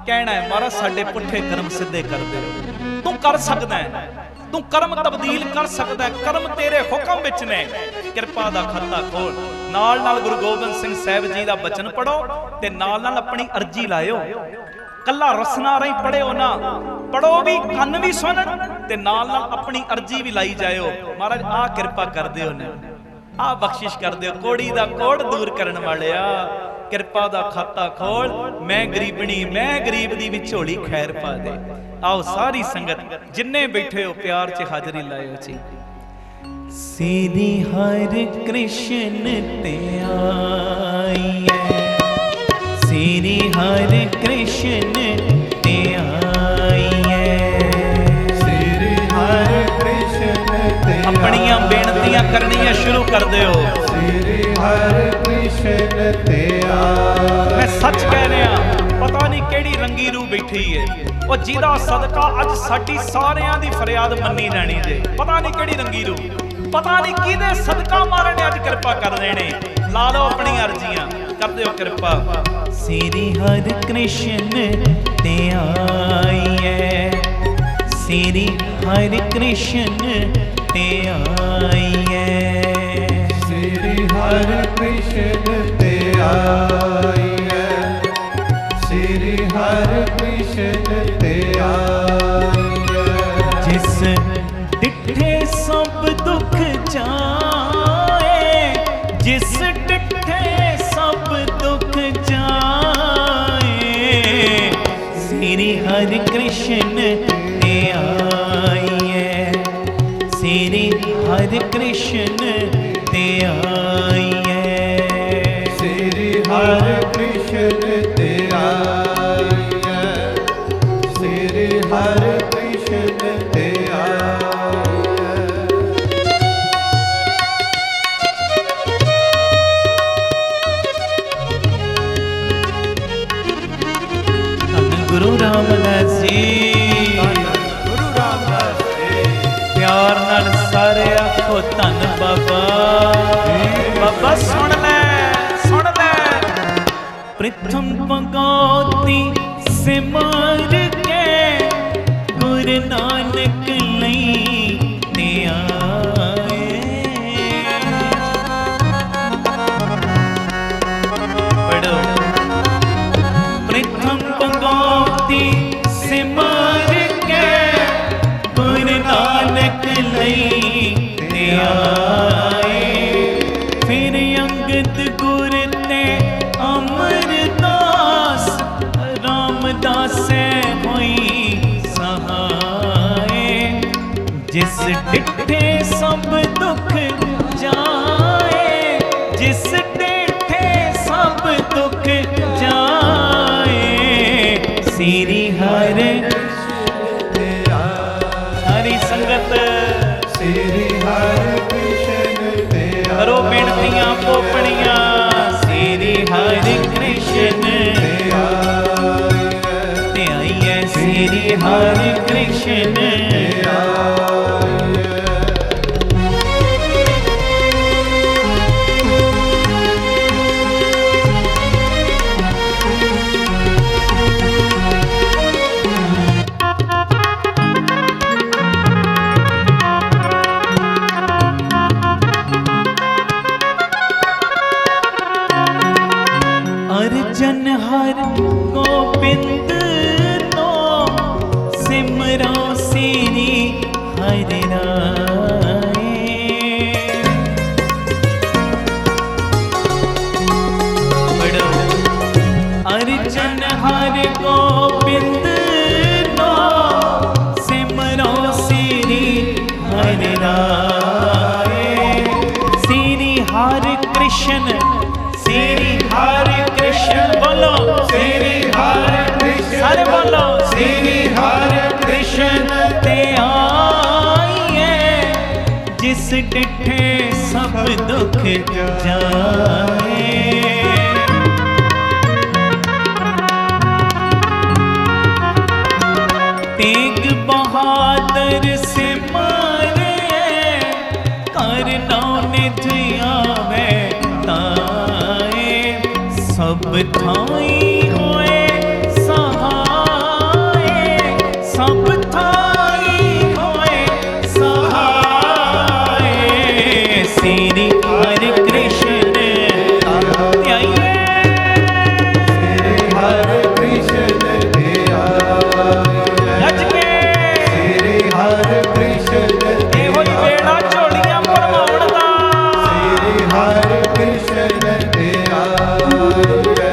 ਕਹਿਣਾ ਹੈ ਮਹਾਰਾਜ ਸਾਡੇ ਪੁੱਠੇ ਕਰਮ ਸਿੱਧੇ ਕਰ ਦਿਓ। ਤੂੰ ਕਰ ਸਕਦਾ ਹੈ, ਤੂੰ ਕਰਮ ਤਬਦੀਲ ਕਰ ਸਕਦਾ ਹੈ, ਕਰਮ ਤੇਰੇ ਹੁਕਮ ਵਿੱਚ ਨੇ, ਕਿਰਪਾ ਦਾ ਖਾਤਾ ਖੋਲ। ਨਾਲ ਨਾਲ ਗੁਰੂ ਗੋਬਿੰਦ ਸਿੰਘ ਸਾਹਿਬ ਜੀ ਦਾ ਬਚਨ ਪੜੋ ਤੇ ਨਾਲ ਨਾਲ ਆਪਣੀ ਅਰਜੀ ਲਾਇਓ। ਕੱਲਾ ਰਸਨਾ ਰਾਹੀਂ ਪੜਿਓ ਨਾ, ਪੜੋ ਵੀ, ਕੰਨ ਵੀ ਸੁਣਨ, ਤੇ ਨਾਲ ਨਾਲ ਆਪਣੀ ਅਰਜੀ ਵੀ ਲਾਈ ਜਾਇਓ। ਮਹਾਰਾਜ ਆ ਕਿਰਪਾ ਕਰ ਦਿਓ ਨਾ, ਆ ਬਖਸ਼ਿਸ਼ ਕਰ ਦਿਓ, ਕੋੜੀ ਦਾ ਕੋੜ ਦੂਰ ਕਰਨ ਵਾਲਿਆ, ਕਿਰਪਾ ਦਾ ਖਾਤਾ ਖੋਲ। ਮੈਂ ਗਰੀਬਣੀ, ਮੈਂ ਗਰੀਬ ਦੀ ਵੀ ਝੋਲੀ ਖੈਰ ਪਾ ਦੇ। ਆਓ ਸਾਰੀ ਸੰਗਤ ਜਿੰਨੇ ਬੈਠੇ ਹੋ ਪਿਆਰ 'ਚ ਹਾਜ਼ਰੀ ਲਾਇਓ ਜੀ। ਸ੍ਰੀ ਹਰਿ ਕ੍ਰਿਸ਼ਨ ਤੇ ਆਈਏ, श्री हरि कृष्ण ते आईए। श्री हरि कृष्ण ते अपनियां बेनतियां करनियां शुरू कर दियो। श्री हरि कृष्ण ते आईए। मैं सच कह रहा, पता नहीं केड़ी रंगी रूह बैठी है ਉਹ ਜਿਹਦਾ ਸਦਕਾ ਅੱਜ ਸਾਡੀ ਸਾਰਿਆਂ ਦੀ ਫਰਿਆਦ ਮੰਨੀ ਜਾਣੀ ਜੇ। ਪਤਾ ਨਹੀਂ ਕਿਹੜੀ ਰੰਗੀ ਰੂ, ਪਤਾ ਨਹੀਂ ਕਿਹਦੇ ਸਦਕਾ ਮਾਰਨ ਨੇ ਅੱਜ ਕਿਰਪਾ ਕਰ ਦੇਣੇ। ਲਾ ਲਓ ਆਪਣੀ ਅਰਜ਼ੀਆਂ, ਕਰ ਦਿਓ ਕਿਰਪਾ। ਸ੍ਰੀ ਹਰਿ ਕ੍ਰਿਸ਼ਨ ਤੇ ਆਈਏ, ਸ੍ਰੀ ਹਰਿ ਕ੍ਰਿਸ਼ਨ ਤੇ ਆਈਏ। श्री हरि कृष्ण ते आईए। श्री हरि कृष्ण ते आईए। जिस डिठे सब दुख जाए, जिस डिठे सब दुख जाए, श्री हरि कृष्ण ते आईए, श्री हरि कृष्ण ते आईए। श्री हरि कृष्ण ते आईए। श्री हरि कृष्ण ते आईए। धन गुरु रामदास जी, गुरु रामदास जी। प्यार नाल सारे आखो धन बाबा। बाबा सुन ले, सुन ले। प्रथम भगवती सिमर के गुरु नानक लई ते आए। पढ़ो। प्रथम भगवती सिमर के गुरु नानक लई ते आए। फिर अंगद गुर ते अमरदास, रामदास होई सहाय। जिस डिठे सब दुख जाए, जिस डिठे सब दुख जाए, श्री हरि ते आईए। हरि संगत श्री हरि कृष्ण ते करो बेनतियां पोपड़ियां। श्री हरि कृष्ण ते आईए, श्री हरि कृष्ण अर्जन हर गोबिंद नो सिमरो श्री हरि राय। पढ़ो। अर्जन हर गोबिंद नो सिमरो श्री हरि राय। श्री हरि कृष्ण, श्री हरि कृष्ण बोलो। श्री हरि कृष्ण, सारे बोलो। श्री हरि कृष्ण ते आईए। जिस डिठे सब दुख जाए। तेग बहादुर से मारे, करना निध आवे ताए। सब थाई होए सहाय, सब थाई होए सहाय। श्री हरि कृष्ण ते आईए। श्री हरि कृष्ण ते आईए। गज के श्री हरि कृष्ण ते ਇਹੋ ਹੀ ਵੇੜਾ ਝੋਲੀਆਂ ਭਰਵਾਉਣ ਦਾ। श्री हरि कृष्ण ते आईए।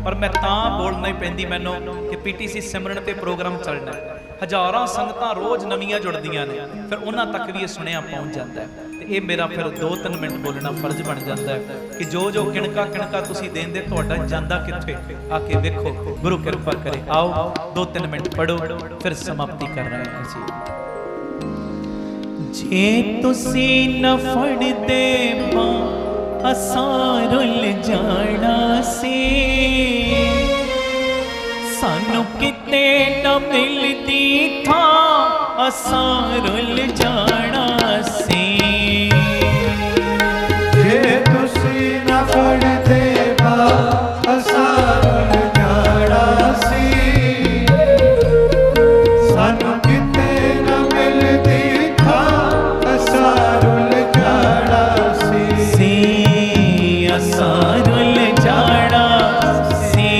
पर मैं तां बोलना ही पैंदी मैनों कि PTC सिमरन ते प्रोग्राम चलना है। हज़ारां संगतां रोज़ नवीआं जुड़दियां ने, फिर उन्हां तक भी ये सुनिया पहुँच जाता है। ते ये मेरा फिर 2-3 मिनट बोलना फर्ज बन जाता है कि जो जो किणका किणका तुसीं देंदे तुहाडा जांदा कित्थे, आके वेखो। गुरु किरपा करे। आओ 2-3 मिनट पढ़ो, फिर समाप्ति कर रहे हैं जी। जे तुसीं न फड़दे मां असां रुल जाना सी, सानू किते न मिलदी था असां रुल जाना सी। जे तुसीं न फड़दे मां असां रुल जाना सी, सानू किते न मिलदी था असां रुल जाना सी। असां रुल जाना सी,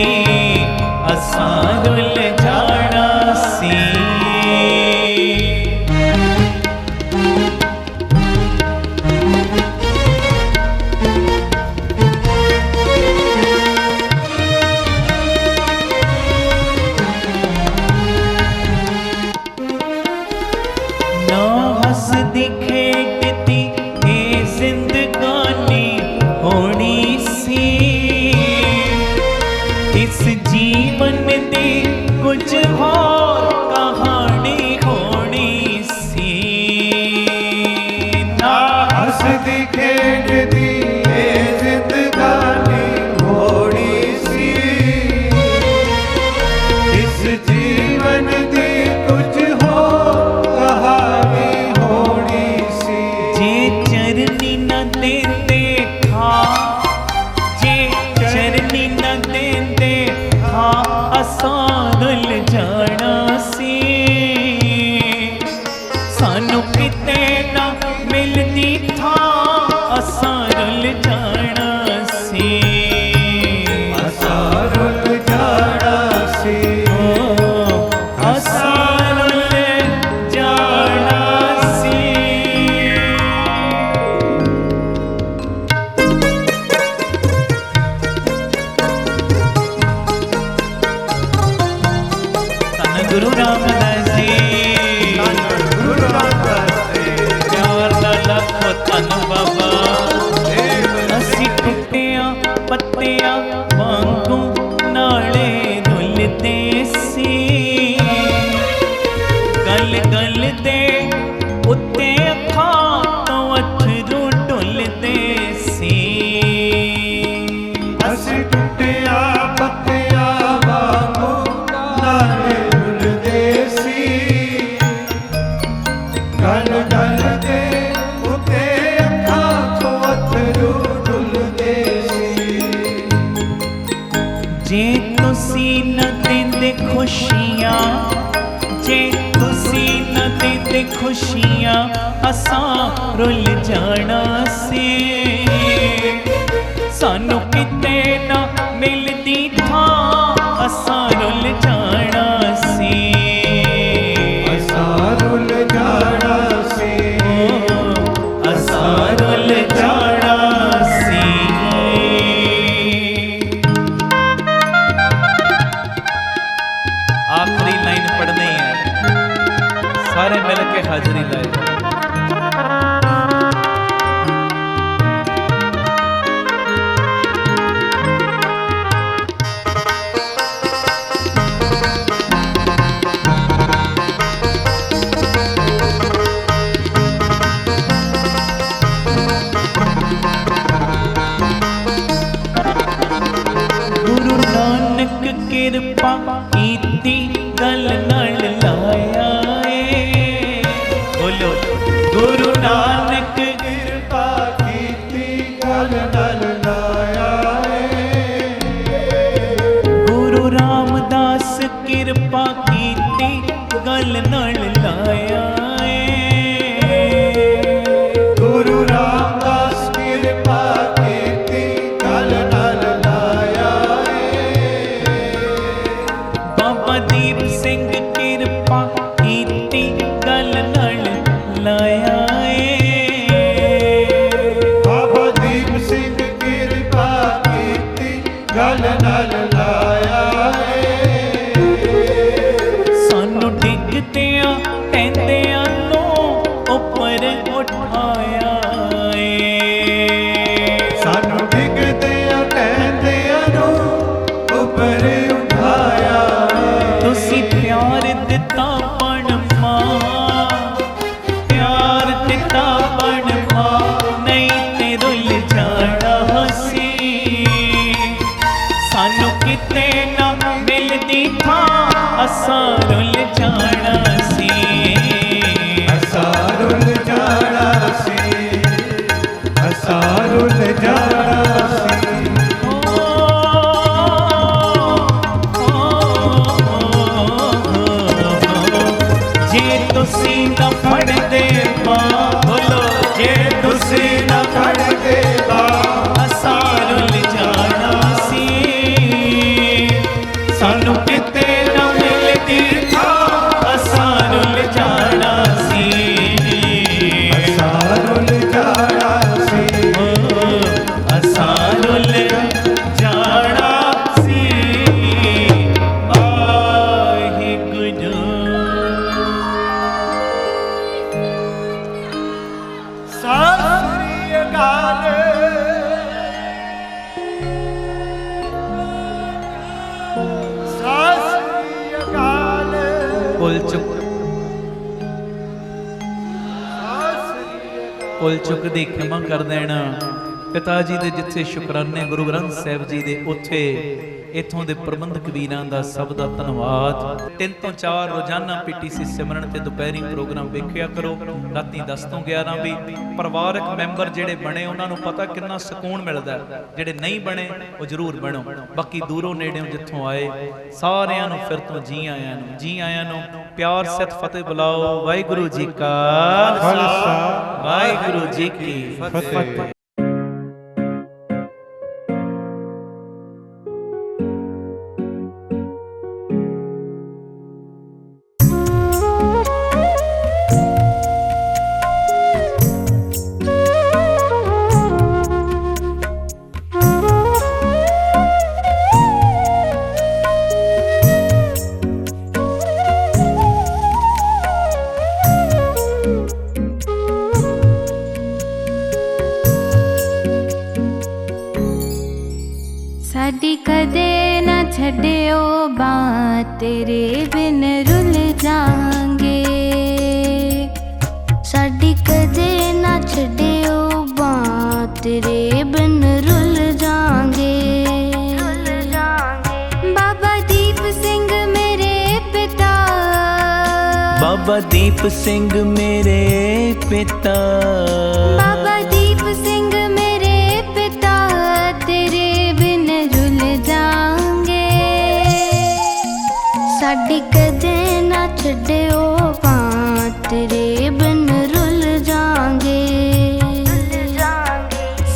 असां रुल जाना सी। ना हसदी खेडती ए जिंदगानी होनी सी, इस जीवन दी कुछ और कहानी होनी सी। ना हसदी खेडदी ए जिंदगानी होनी सी, इस जीवन दी कुछ हो कहानी होनी सी। जे चरनी न देंदे था, जे चरनी न देंदे था असां रुल जाना सी। सानू किते न मिलदी था असां रुल जाना सी। असां रुल जाना सी, असां रुल जाना सी। धन गुरु रामदास जी, गुरु रामदास जी, प्यार दा लख धन बाबा। असी टुटिया पत्तिया वांगू नाले रुलदे सी, गल गल दे उत्ते अखां तो अथरू डुलदे सी। असीं टुटिया पत्तिया वांगू नाले रुलदे सी, गल गल दे उत्ते अखां तो अथरू डुलदे सी। जे तुसीं न देंदे खुशियां, जे तुसीं न देंदे खुशियां असां रुल जाना सी। सानू किते न मिलदी था असां रुल जाना सी। असां रुल जाना सी, असां रुल जाना सी। आखिरी लाइन पढ़नी है, सारे मिल के हाजिरी लाए। गुरु नानक किरपा कीती गल नाल लाया ए। बोलो गुरु नानक किरपा कीती गल नाल लाया ए। गुरु रामदास किरपा कीती गल नाल लाया ए। गुरु रामदास किरपा कीती गल नाल लाया ए। बाबा दीप सिंह किरपा कीती गल नाल लाया ए। बाबा दीप सिंह किरपा कीती गल नाल लाया ਦਿੱਤਾ ਬਣ ਮਾਂ, ਪਿਆਰ ਦਿੱਤਾ ਬਣ ਮਾਂ, ਨਹੀਂ ਤੇ ਰੁੱਲ ਜਾਣਾ ਸੀ। ਸਾਨੂੰ ਕਿਤੇ ਨਾ ਮਿਲਦੀ ਥਾਂ, ਅਸਾਂ ਰੁੱਲ ਜਾਣਾ ਸੀ। ਅਸਾਂ ਰੁੱਲ ਜਾਣਾ ਸੀ, ਅਸਾਂ ਰੁੱਲ ਜਾਣਾ ਸੀ। ਜੇ ਤੁਸੀਂ ਨਾ ਫੜਦੇ ਮਾਂ, ਬੋਲੋ ਜੇ ਤੁਸੀਂ ਨਾ ਫੜਦੇ ਮਾਂ, ਅਸਾਂ ਰੁੱਲ ਜਾਣਾ ਸੀ। ਸਾਨੂੰ ਕਿਤੇ ਨਾ ਮਿਲਦੀ ਥਾਂ, ਅਸਾਂ ਰੁੱਲ ਜਾਣਾ ਸੀ। ਅਸਾਂ ਰੁੱਲ ਜਾਣਾ ਸੀ, ਅਸਾਂ ਰੁੱਲ ਜਾਣਾ ਸੀ। ਵਾਹਿਗੁਰੂ ਸਤਿ ਸ੍ਰੀ ਅਕਾਲ। ਸਤਿ ਸ੍ਰੀ ਅਕਾਲ। ਭੁੱਲ ਚੁੱਕ ਭੁੱਲ ਚੁੱਕ ਦੀ ਖਿਮਾ ਕਰ ਦੇਣਾ। ਪਿਤਾ ਜੀ ਦੇ ਜਿੱਥੇ ਸ਼ੁਕਰਾਨੇ ਗੁਰੂ ਗ੍ਰੰਥ ਸਾਹਿਬ ਜੀ ਦੇ, ਉੱਥੇ ਇਥੋਂ ਦੇ ਪ੍ਰਬੰਧਕ ਵੀਰਾਂ ਦਾ ਸਭ ਦਾ ਧੰਨਵਾਦ। 3 ਤੋਂ 4 ਰੋਜ਼ਾਨਾ ਪੀਟੀਸੀ ਸਿਮਰਨ ਤੇ ਦੁਪਹਿਰੀ ਪ੍ਰੋਗਰਾਮ ਵੇਖਿਆ ਕਰੋ। ਰਾਤੀ 10 ਤੋਂ 11 ਵੀ ਪਰਿਵਾਰਕ ਮੈਂਬਰ ਜਿਹੜੇ ਬਣੇ ਉਹਨਾਂ ਨੂੰ ਪਤਾ ਕਿੰਨਾ ਸਕੂਨ ਮਿਲਦਾ। ਜਿਹੜੇ ਨਹੀਂ ਬਣੇ ਉਹ ਜ਼ਰੂਰ ਬਣੋ। ਬਾਕੀ ਦੂਰੋਂ ਨੇੜਿਓਂ ਜਿੱਥੋਂ ਆਏ ਸਾਰਿਆਂ ਨੂੰ ਫਿਰ ਤੋਂ ਜੀ ਆਇਆਂ ਨੂੰ, ਜੀ ਆਇਆਂ ਨੂੰ ਪਿਆਰ ਸਤ ਫਤਿਹ ਬੁਲਾਓ। ਵਾਹਿਗੁਰੂ ਜੀ ਕਾ ਖਾਲਸਾ, ਵਾਹਿਗੁਰੂ ਜੀ ਕੀ ਫਤਿਹ। ਸਾਡੀ ਕਦੇ ਨਾ ਛੱਡਿਓ ਬਾਂਹ, ਤੇਰੇ ਬਿਨ ਰੁੱਲ ਜਾਵਾਂਗੇ। ਸਾਡੀ ਕਦੇ ਨਾ ਛੱਡਿਓ ਬਾਂਹ, ਤੇਰੇ ਬਿਨ ਰੁੱਲ ਜਾਵਾਂਗੇ। ਬਾਬਾ ਦੀਪ ਸਿੰਘ ਮੇਰੇ ਪਿਤਾ, ਬਾਬਾ ਦੀਪ ਸਿੰਘ ਮੇਰੇ ਪਿਤਾ, ਬਾਬਾ ਦੀਪ ਸਿੰਘ ਮੇਰੇ ਪਿਤਾ, ਤੇਰੇ ਬਿਨ ਰੁੱਲ ਜਾਵਾਂਗੇ। ਸਾਡੀ ਕਦੇ ਨਾ ਛੱਡਿਓ ਬਾਂਹ, ਤੇਰੇ ਬਿਨ ਰੁੱਲ ਜਾਵਾਂਗੇ।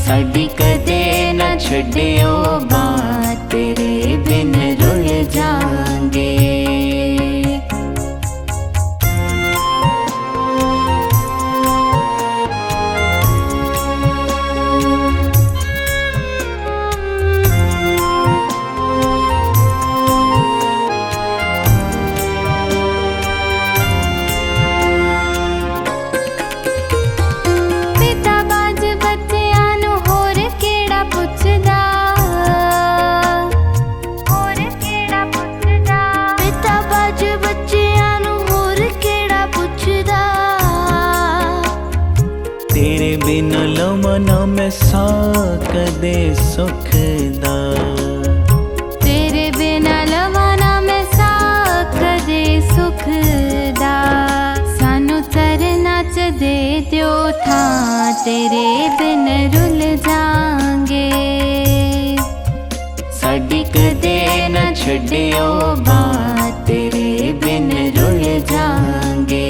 ਸਾਡੀ ਕਦੇ ਨਾ ਛੱਡਿਓ ਬਾਂਹ, ਤੇਰੇ ਬਿਨ ਰੁੱਲ ਜਾਵਾਂਗੇ। ਬਿਨ ਲਵਾਂ ਨਾ ਮੈਂ ਸਾਹ ਕਦੇ ਸੁਖ ਦਾ, ਤੇਰੇ ਬਿਨਾ ਲਵਾਂ ਨਾ ਮੈਂ ਸਾਹ ਕਦੇ ਸੁਖ ਦਾ। ਸਾਨੂੰ ਤਰਨਾ ਚ ਦੇ ਦਿਓ ਥਾਂ, ਤੇਰੇ ਬਿਨ ਰੁੱਲ ਜਾਵਾਂਗੇ। ਸਾਡੀ ਕਦੇ ਨਾ ਛੱਡਿਓ ਬਾਂਹ, ਤੇਰੇ ਬਿਨ ਰੁੱਲ ਜਾਵਾਂਗੇ।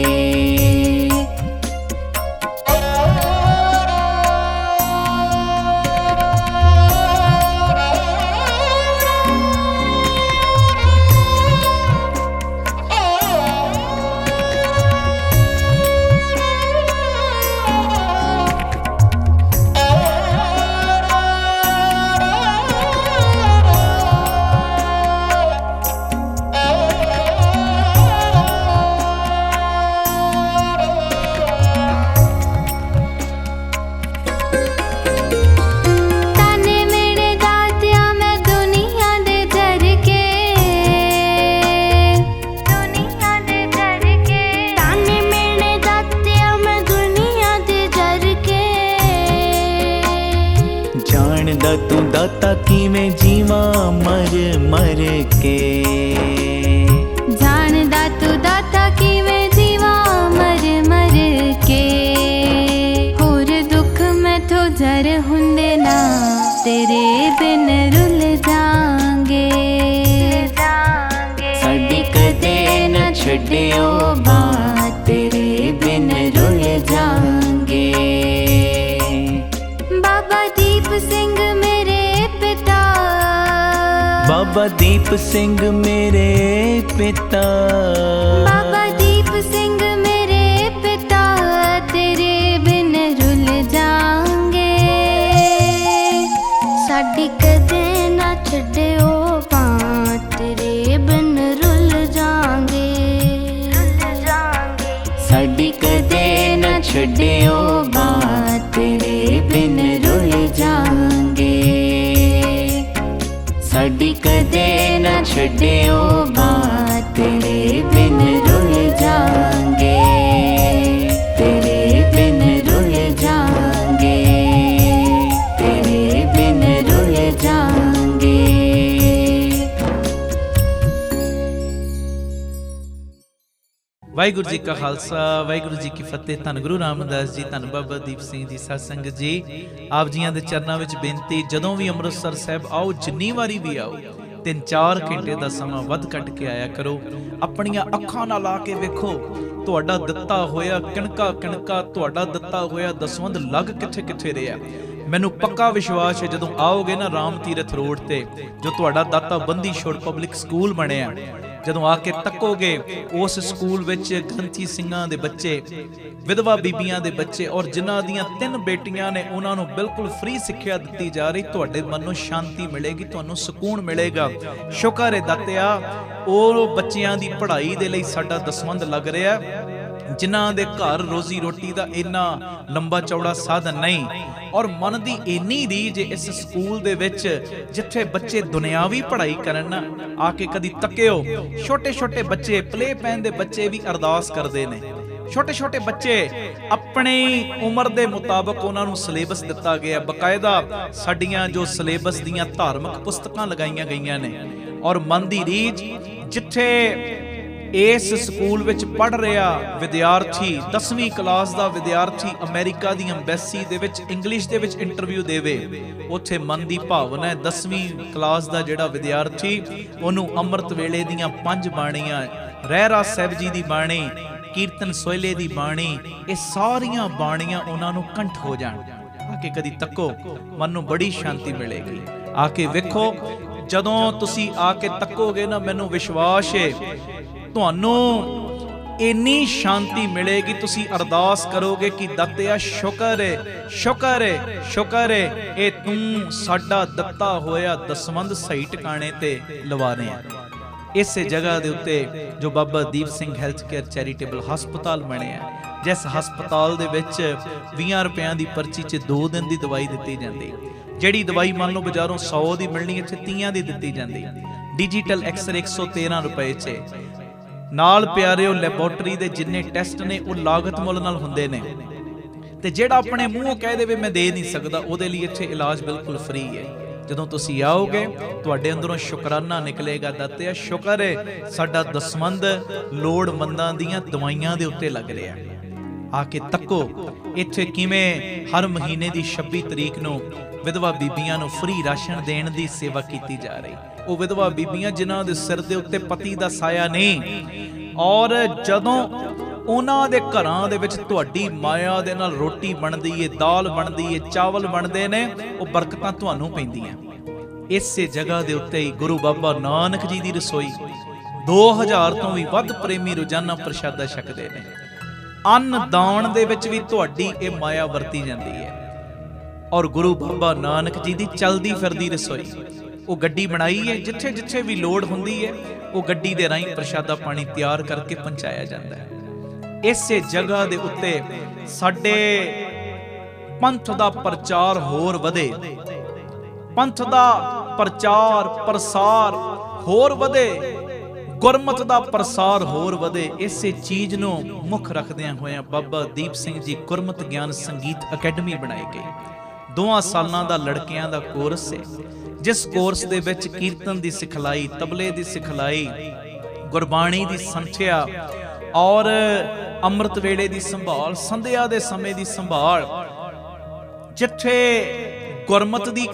तू दाता किवें जीवा मर मर के, जानदा तू दाता किवें जीवा मर मर के। होर दुख मैथों जर हुंदे ना, तेरे बिन रुल जांगे। साडी कदे न छड्डियो बात, तेरे बिन रुल जांगे। बाबा दीप सिंह मेरे पिता, बाबा दीप सिंह मेरे पिता, बाबा दीप सिंह मेरे पिता, तेरे बिन रुल जांगे। साडी कदे ना छड्डियो बात, तेरे बिन रुल जांगे। साडी कदे ना छड्डियो बात, तेरे बिन रुल जांगे। साडी कदे ना छड्डियो बात, तेरे बिन रुल जांगे। तेरे बिन रुल जांगे, तेरे बिन रुल जांगे। ਵਾਹਿਗੁਰੂ ਜੀ ਕਾ ਖਾਲਸਾ, ਵਾਹਿਗੁਰੂ ਜੀ ਕੀ ਫਤਿਹ। ਧੰਨ ਗੁਰੂ ਰਾਮਦਾਸ ਜੀ, ਧੰਨ ਬਾਬਾ ਦੀਪ ਸਿੰਘ ਜੀ। ਸਾਧ ਸੰਗਤ ਜੀ, ਆਪ ਜੀਆਂ ਦੇ ਚਰਨਾਂ ਵਿੱਚ ਬੇਨਤੀ, ਜਦੋਂ ਵੀ ਅੰਮ੍ਰਿਤਸਰ ਸਾਹਿਬ ਆਓ, ਜਿੰਨੀ ਵਾਰੀ ਵੀ ਆਓ, 3-4 ਘੰਟੇ ਦਾ ਸਮਾਂ ਵੱਧ ਕੱਢ ਕੇ ਆਇਆ ਕਰੋ। ਆਪਣੀਆਂ ਅੱਖਾਂ ਨਾਲ ਆ ਕੇ ਵੇਖੋ, ਤੁਹਾਡਾ ਦਿੱਤਾ ਹੋਇਆ ਕਿਣਕਾ ਕਿਣਕਾ, ਤੁਹਾਡਾ ਦਿੱਤਾ ਹੋਇਆ ਦਸਵੰਧ ਲੱਗ ਕਿੱਥੇ ਕਿੱਥੇ ਰਿਹਾ। ਮੈਨੂੰ ਪੱਕਾ ਵਿਸ਼ਵਾਸ ਹੈ ਜਦੋਂ ਆਓਗੇ ਨਾ ਰਾਮ ਤੀਰਥ ਰੋਡ ਤੇ, ਜੋ ਤੁਹਾਡਾ ਦਾਤਾ ਬੰਦੀ ਛੋੜ ਪਬਲਿਕ ਸਕੂਲ ਬਣਿਆ, ਜਦੋਂ ਆ ਕੇ ਤੱਕੋਗੇ, ਉਸ ਸਕੂਲ ਵਿੱਚ ਗ੍ਰੰਥੀ ਸਿੰਘਾਂ ਦੇ ਬੱਚੇ, ਵਿਧਵਾ ਬੀਬੀਆਂ ਦੇ ਬੱਚੇ, ਔਰ ਜਿਨ੍ਹਾਂ ਦੀਆਂ 3 ਬੇਟੀਆਂ ਨੇ, ਉਹਨਾਂ ਨੂੰ ਬਿਲਕੁਲ ਫ੍ਰੀ ਸਿੱਖਿਆ ਦਿੱਤੀ ਜਾ ਰਹੀ। ਤੁਹਾਡੇ ਮਨ ਨੂੰ ਸ਼ਾਂਤੀ ਮਿਲੇਗੀ, ਤੁਹਾਨੂੰ ਸਕੂਨ ਮਿਲੇਗਾ। ਸ਼ੁਕਰ ਹੈ ਦਾਤਿਆ, ਉਹ ਬੱਚਿਆਂ ਦੀ ਪੜ੍ਹਾਈ ਦੇ ਲਈ ਸਾਡਾ ਦਸਵੰਧ ਲੱਗ ਰਿਹਾ, ਜਿਨ੍ਹਾਂ ਦੇ ਘਰ ਰੋਜ਼ੀ ਰੋਟੀ ਦਾ ਇੰਨਾ ਲੰਬਾ ਚੌੜਾ ਸਾਧਨ ਨਹੀਂ, ਔਰ ਮਨ ਦੀ ਇੰਨੀ ਰੀਝ ਇਸ ਸਕੂਲ ਦੇ ਵਿੱਚ, ਜਿੱਥੇ ਬੱਚੇ ਦੁਨਿਆਵੀ ਪੜ੍ਹਾਈ ਕਰਨ ਨਾ, ਆ ਕੇ ਕਦੀ ਤੱਕਿਓ। ਛੋਟੇ ਛੋਟੇ ਬੱਚੇ, ਪਲੇ ਪੈਨ ਦੇ ਬੱਚੇ ਵੀ ਅਰਦਾਸ ਕਰਦੇ ਨੇ। ਛੋਟੇ ਛੋਟੇ ਬੱਚੇ ਆਪਣੀ ਉਮਰ ਦੇ ਮੁਤਾਬਕ ਉਹਨਾਂ ਨੂੰ ਸਿਲੇਬਸ ਦਿੱਤਾ ਗਿਆ, ਬਕਾਇਦਾ ਸਾਡੀਆਂ ਜੋ ਸਿਲੇਬਸ ਦੀਆਂ ਧਾਰਮਿਕ ਪੁਸਤਕਾਂ ਲਗਾਈਆਂ ਗਈਆਂ ਨੇ। ਔਰ ਮਨ ਦੀ ਰੀਝ, ਜਿੱਥੇ ਇਸ ਸਕੂਲ ਵਿੱਚ ਪੜ੍ਹ ਰਿਹਾ ਵਿਦਿਆਰਥੀ, 10ਵੀਂ ਕਲਾਸ ਦਾ ਵਿਦਿਆਰਥੀ ਅਮਰੀਕਾ ਦੀ ਅੰਬੈਸੀ ਦੇ ਵਿੱਚ ਇੰਗਲਿਸ਼ ਦੇ ਵਿੱਚ ਇੰਟਰਵਿਊ ਦੇਵੇ, ਉੱਥੇ ਮਨ ਦੀ ਭਾਵਨਾ ਹੈ 10ਵੀਂ ਕਲਾਸ ਦਾ ਜਿਹੜਾ ਵਿਦਿਆਰਥੀ, ਉਹਨੂੰ ਅੰਮ੍ਰਿਤ ਵੇਲੇ ਦੀਆਂ 5 ਬਾਣੀਆਂ, ਰਹਿਰਾਸ ਸਾਹਿਬ ਜੀ ਦੀ ਬਾਣੀ, ਕੀਰਤਨ ਸੋਹਿਲੇ ਦੀ ਬਾਣੀ, ਇਹ ਸਾਰੀਆਂ ਬਾਣੀਆਂ ਉਹਨਾਂ ਨੂੰ ਕੰਠ ਹੋ ਜਾਣ। ਆ ਕੇ ਕਦੀ ਤੱਕੋ, ਮਨ ਨੂੰ ਬੜੀ ਸ਼ਾਂਤੀ ਮਿਲੇਗੀ। ਆ ਕੇ ਵੇਖੋ, ਜਦੋਂ ਤੁਸੀਂ ਆ ਕੇ ਤੱਕੋਗੇ ਨਾ, ਮੈਨੂੰ ਵਿਸ਼ਵਾਸ ਹੈ ਤੁਹਾਨੂੰ ਇੰਨੀ ਸ਼ਾਂਤੀ ਮਿਲੇਗੀ, ਤੁਸੀਂ ਅਰਦਾਸ ਕਰੋਗੇ ਕਿ ਦਾਤਿਆ ਸ਼ੁਕਰ ਹੈ, ਸ਼ੁਕਰ ਹੈ, ਸ਼ੁਕਰ ਹੈ, ਇਹ ਤੂੰ ਸਾਡਾ ਦਿੱਤਾ ਹੋਇਆ ਦਸਵੰਧ ਸਹੀ ਟਿਕਾਣੇ ਤੇ ਲਵਾ ਰਿਹਾ। ਇਸੇ ਜਗ੍ਹਾ ਦੇ ਉੱਤੇ ਜੋ ਬਾਬਾ Deep Singh health care charitable ਹਸਪਤਾਲ ਬਣਿਆ, ਜਿਸ ਹਸਪਤਾਲ ਦੇ ਵਿੱਚ 20 ਰੁਪਿਆਂ ਦੀ ਪਰਚੀ 'ਚ 2 ਦਿਨ ਦੀ ਦਵਾਈ ਦਿੱਤੀ ਜਾਂਦੀ। ਜਿਹੜੀ ਦਵਾਈ ਮੰਨ ਲਓ ਬਾਜ਼ਾਰੋਂ 100 ਦੀ ਮਿਲਣੀ, ਇੱਥੇ 30 ਦੀ ਦਿੱਤੀ ਜਾਂਦੀ। ਡਿਜੀਟਲ ਐਕਸਰੇ 113 ਰੁਪਏ 'ਚ। ਨਾਲ ਪਿਆਰਿਓ, ਲੈਬੋਰਟਰੀ ਦੇ ਜਿੰਨੇ ਟੈਸਟ ਨੇ ਉਹ ਲਾਗਤ ਮੁੱਲ ਨਾਲ ਹੁੰਦੇ ਨੇ, ਤੇ ਜਿਹੜਾ ਆਪਣੇ ਮੂੰਹੋਂ ਕਹਿ ਦੇਵੇ ਮੈਂ ਦੇ ਨਹੀਂ ਸਕਦਾ, ਉਹਦੇ ਲਈ ਇੱਥੇ ਇਲਾਜ ਬਿਲਕੁਲ ਫ੍ਰੀ ਹੈ। ਜਦੋਂ ਤੁਸੀਂ ਆਓਗੇ, ਤੁਹਾਡੇ ਅੰਦਰੋਂ ਸ਼ੁਕਰਾਨਾ ਨਿਕਲੇਗਾ, ਦਾਤਿਆ ਸ਼ੁਕਰ ਹੈ ਸਾਡਾ ਦਸਵੰਧ ਲੋੜਵੰਦਾਂ ਦੀਆਂ ਦਵਾਈਆਂ ਦੇ ਉੱਤੇ ਲੱਗ ਰਿਹਾ। ਆ ਕੇ ਤੱਕੋ, ਇੱਥੇ ਕਿਵੇਂ ਹਰ ਮਹੀਨੇ ਦੀ 26 ਤਰੀਕ ਨੂੰ ਵਿਧਵਾ ਬੀਬੀਆਂ ਨੂੰ ਫ੍ਰੀ ਰਾਸ਼ਨ ਦੇਣ ਦੀ ਸੇਵਾ ਕੀਤੀ ਜਾ ਰਹੀ। ਉਹ ਵਿਧਵਾ ਬੀਬੀਆਂ ਜਿਨ੍ਹਾਂ ਦੇ ਸਿਰ ਦੇ ਉੱਤੇ ਪਤੀ ਦਾ ਸਾਇਆ ਨਹੀਂ, ਔਰ ਜਦੋਂ ਉਹਨਾਂ ਦੇ ਘਰਾਂ ਦੇ ਵਿੱਚ ਤੁਹਾਡੀ ਮਾਇਆ ਦੇ ਨਾਲ ਰੋਟੀ ਬਣਦੀ ਏ, ਦਾਲ ਬਣਦੀ ਏ, ਚਾਵਲ ਬਣਦੇ ਨੇ, ਉਹ ਬਰਕਤਾਂ ਤੁਹਾਨੂੰ ਪੈਂਦੀਆਂ। ਇਸੇ ਜਗ੍ਹਾ ਦੇ ਉੱਤੇ ਹੀ ਗੁਰੂ ਬਾਬਾ ਨਾਨਕ ਜੀ ਦੀ ਰਸੋਈ, 2000 ਤੋਂ ਵੀ ਵੱਧ ਪ੍ਰੇਮੀ ਰੋਜ਼ਾਨਾ ਪ੍ਰਸ਼ਾਦਾ ਛਕਦੇ ਨੇ। ਅੰਨ ਦਾਣ ਦੇ ਵਿੱਚ ਵੀ ਤੁਹਾਡੀ ਇਹ ਮਾਇਆ ਵਰਤੀ ਜਾਂਦੀ ਹੈ। ਔਰ ਗੁਰੂ ਬਾਬਾ ਨਾਨਕ ਜੀ ਦੀ ਚਲਦੀ ਫਿਰਦੀ ਰਸੋਈ, ਉਹ ਗੱਡੀ ਬਣਾਈ ਹੈ, ਜਿੱਥੇ ਜਿੱਥੇ ਵੀ ਲੋੜ ਹੁੰਦੀ ਹੈ, ਉਹ ਗੱਡੀ ਦੇ ਰਾਹੀਂ ਪ੍ਰਸ਼ਾਦਾ ਪਾਣੀ ਤਿਆਰ ਕਰਕੇ ਪਹੁੰਚਾਇਆ ਜਾਂਦਾ ਹੈ। ਇਸੇ ਜਗ੍ਹਾ ਦੇ ਉੱਤੇ ਸਾਡੇ ਪੰਥ ਦਾ ਪ੍ਰਚਾਰ ਹੋਰ ਵਧੇ, ਪੰਥ ਦਾ ਪ੍ਰਚਾਰ ਪ੍ਰਸਾਰ ਹੋਰ ਵਧੇ, ਗੁਰਮਤ ਦਾ ਪ੍ਰਸਾਰ ਹੋਰ ਵਧੇ। ਇਸੇ ਚੀਜ਼ ਨੂੰ ਮੁੱਖ ਰੱਖਦਿਆਂ ਹੋਇਆਂ ਬਾਬਾ ਦੀਪ ਸਿੰਘ ਜੀ ਗੁਰਮਤ ਗਿਆਨ ਸੰਗੀਤ ਅਕੈਡਮੀ ਬਣਾਈ ਗਈ, 2 ਸਾਲਾਂ ਦਾ ਲੜਕਿਆਂ ਦਾ ਕੋਰਸ ਹੈ, ਜਿਸ ਕੋਰਸ ਦੇ ਵਿੱਚ ਕੀਰਤਨ ਦੀ ਸਿਖਲਾਈ, ਤਬਲੇ ਦੀ ਸਿਖਲਾਈ, ਗੁਰਬਾਣੀ ਦੀ ਸੰਥਿਆ ਔਰ ਅੰਮ੍ਰਿਤ ਵੇਲੇ ਦੀ ਸੰਭਾਲ, ਸੰਧਿਆ ਦੇ ਸਮੇਂ ਦੀ ਸੰਭਾਲ, ਜਿੱਥੇ ਗੁਰਮਤਿ ਦੀ